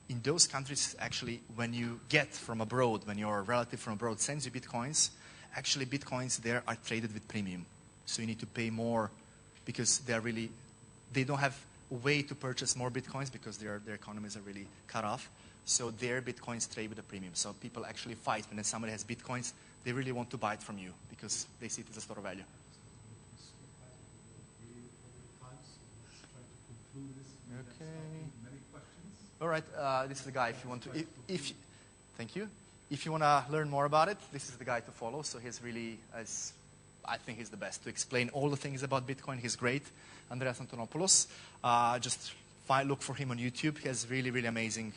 in those countries, actually, when you get from abroad, when your relative from abroad sends you bitcoins, actually bitcoins there are traded with premium. So you need to pay more because they don't have a way to purchase more bitcoins because their economies are really cut off. So their bitcoins trade with a premium. So people actually fight when somebody has bitcoins. They really want to buy it from you because they see it as a store of value. Okay. All right. This is the guy. If you want to, thank you. If you want to learn more about it, this is the guy to follow. So he's really, I think he's the best to explain all the things about Bitcoin. He's great, Andreas Antonopoulos. Just look for him on YouTube. He has really, really amazing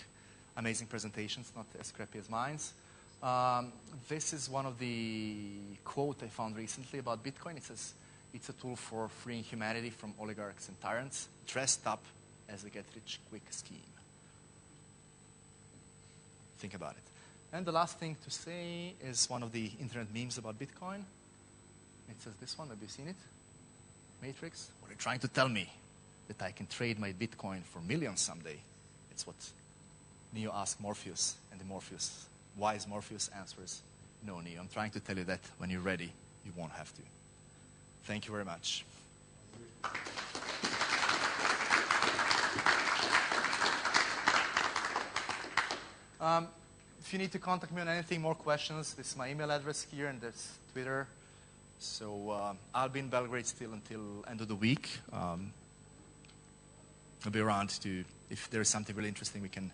presentations, not as crappy as mine. This is one of the quote I found recently about Bitcoin. It says, "It's a tool for freeing humanity from oligarchs and tyrants, dressed up as a get-rich-quick scheme." Think about it. And the last thing to say is one of the internet memes about Bitcoin. It says this one. Have you seen it? Matrix. What are you trying to tell me? That I can trade my Bitcoin for millions someday? It's what Neo asked Morpheus. And the wise Morpheus answers, "No, Neo, I'm trying to tell you that when you're ready, you won't have to." Thank you very much. If you need to contact me on anything, more questions, this is my email address here, and there's Twitter. So I'll be in Belgrade still until end of the week. I'll be around to, if there is something really interesting, we can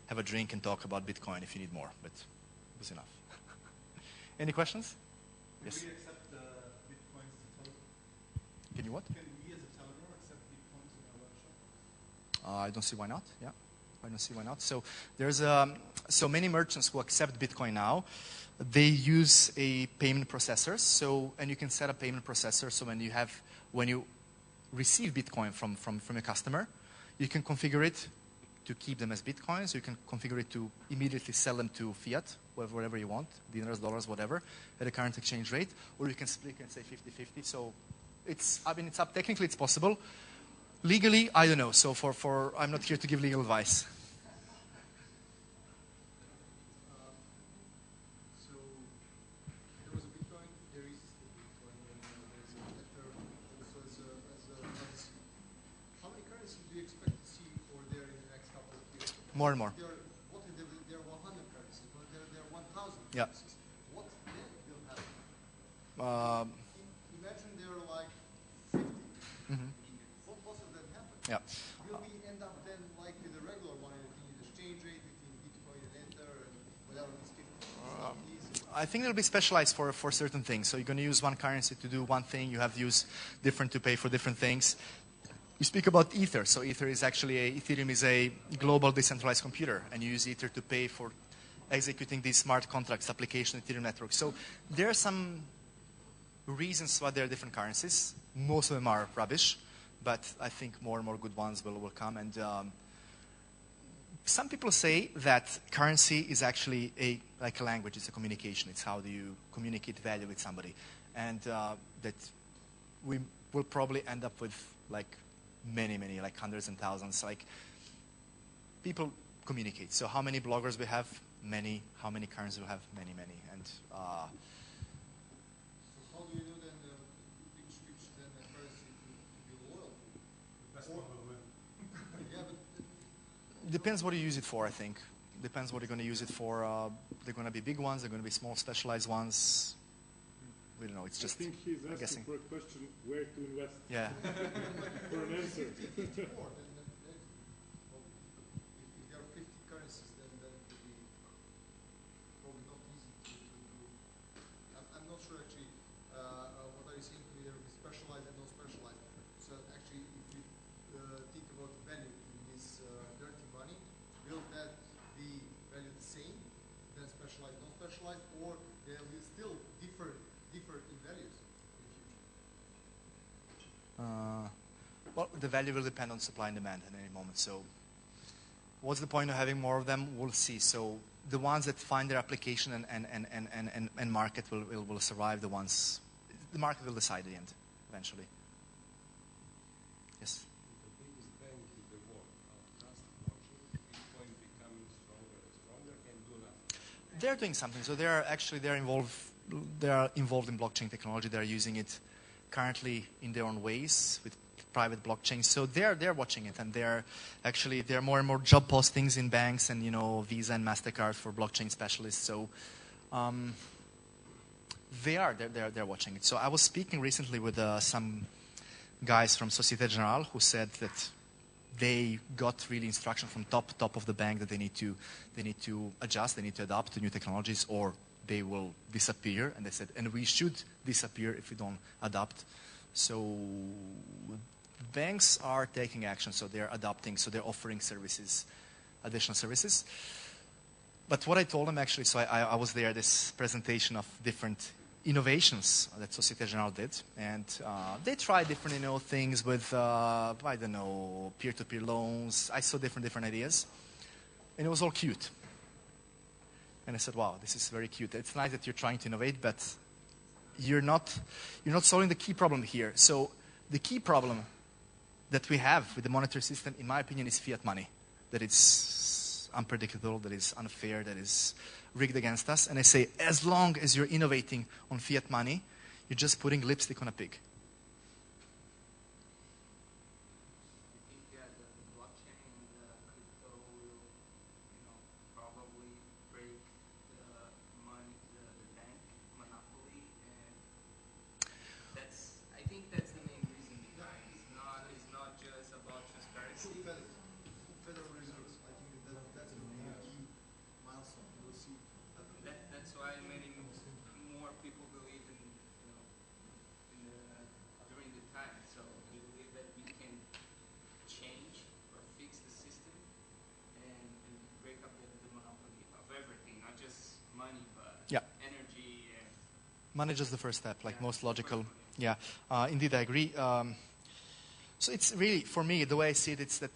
have a drink and talk about Bitcoin if you need more, but it was enough. Any questions? Yes. Can we accept Bitcoins as a Telegram? Can you what? Can we as a Telegram accept Bitcoins in our workshop? I don't see why not. Yeah, I don't see why not. So there's so many merchants who accept Bitcoin now. They use a payment processor. So, and you can set a payment processor. So when you receive Bitcoin from a customer, you can configure it to keep them as Bitcoins. You can configure it to immediately sell them to fiat, whatever you want, dinars, dollars, whatever, at a current exchange rate. Or you can split and say 50-50. So it's up. Technically, it's possible. Legally, I don't know. So I'm not here to give legal advice. So there was a Bitcoin, there is still Bitcoin, and there's an Ether also as a currency. How many currencies do you expect to see for there in the next couple of years? More and more. There are 100 currencies, but there are 1,000 Yeah. currencies. What then will happen? Imagine there are like 50. What will then happen? Yeah. Will we end up then like with a regular one, the exchange rate between Bitcoin and Ether and whatever these different I think it'll be specialized for certain things. So you're going to use one currency to do one thing. You have to use different to pay for different things. You speak about Ether. So Ethereum is a global decentralized computer, and you use Ether to pay for executing these smart contracts application Ethereum network. So there are some reasons why there are different currencies. Most of them are rubbish, but I think more and more good ones will come. And some people say that currency is actually like a language. It's a communication. It's how do you communicate value with somebody. And that we will probably end up with like many, like hundreds and thousands. Like people communicate. So how many bloggers we have? Many. How many currencies we have? Many. And So how do you know then which then the currency to be loyal to? The best one will win. Yeah, but depends what you use it for, I think. Depends what you're going to use it for. They're going to be big ones. They're going to be small, specialized ones. We don't know. It's just I think he's asking guessing. for a question where to invest. Yeah. For an answer. more than if there are 50 currencies, then it will be probably not easy to do. I'm not sure actually what are you saying here with specialized and non-specialized. So actually, if you think about value in this dirty money, will that be valued the same than specialized, non-specialized, or they will still differ in values in the future? the value will depend on supply and demand at any moment. So what's the point of having more of them? We'll see. So the ones that find their application and market will survive. The market will decide at the end, eventually. Yes? The biggest bank in the world, trust blockchain, Bitcoin becoming stronger and stronger and do nothing. They're doing something. So they're involved in blockchain technology. They're using it currently in their own ways with private blockchain. So they're watching it, and there are more and more job postings in banks and Visa and MasterCard for blockchain specialists. So they're watching it. So I was speaking recently with some guys from Societe Generale who said that they got really instruction from top of the bank that they need to adjust, they need to adapt to new technologies, or they will disappear. And they said, and we should disappear if we don't adapt. So banks are taking action, so they're adapting, so they're offering services, additional services. But what I told them actually, so I was there, this presentation of different innovations that Societe Generale did, and they tried different things with I don't know, peer-to-peer loans. I saw different ideas, and it was all cute. And I said, wow, this is very cute. It's nice that you're trying to innovate, but you're not solving the key problem here. So the key problem that we have with the monetary system, in my opinion, is fiat money. That it's unpredictable, that is unfair, that is rigged against us. And I say, as long as you're innovating on fiat money, you're just putting lipstick on a pig. Money is just the first step, like most logical. Yeah, indeed, I agree. So it's really, for me, the way I see it, it's that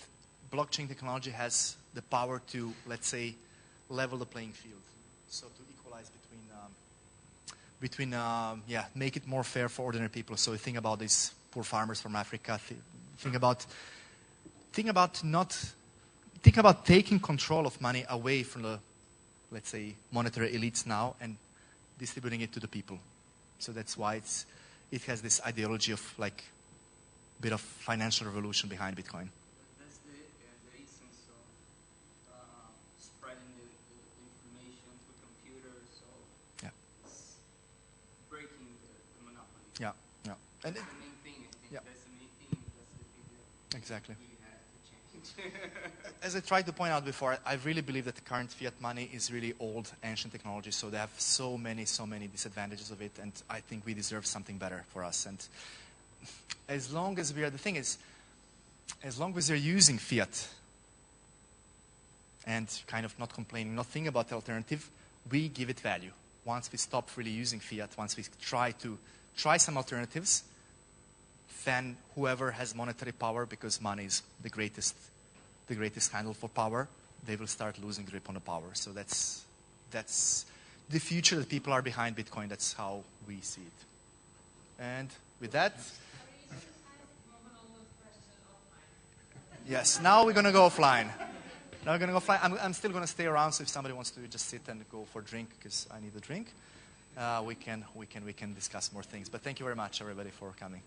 blockchain technology has the power to, let's say, level the playing field. So to equalize make it more fair for ordinary people. So think about these poor farmers from Africa. Think about taking control of money away from the, let's say, monetary elites now and distributing it to the people. So that's why it has this ideology of like a bit of financial revolution behind Bitcoin. That's the essence of spreading the information through computers. So it's breaking the monopoly. Yeah. And that's the main thing. I think that's the main thing. That's the thing that exactly. we have to change. As I tried to point out before, I really believe that the current fiat money is really old, ancient technology, so they have so many disadvantages of it, and I think we deserve something better for us. And as long as you're using fiat and kind of not complaining, not thinking about the alternative, we give it value. Once we stop really using fiat, once we try some alternatives, then whoever has monetary power, because money is the greatest handle for power, they will start losing grip on the power. So that's the future that people are behind Bitcoin. That's how we see it. And with that, yes, now we're going to go offline. I'm still going to stay around, so if somebody wants to just sit and go for a drink, because I need a drink, we can discuss more things. But thank you very much, everybody, for coming.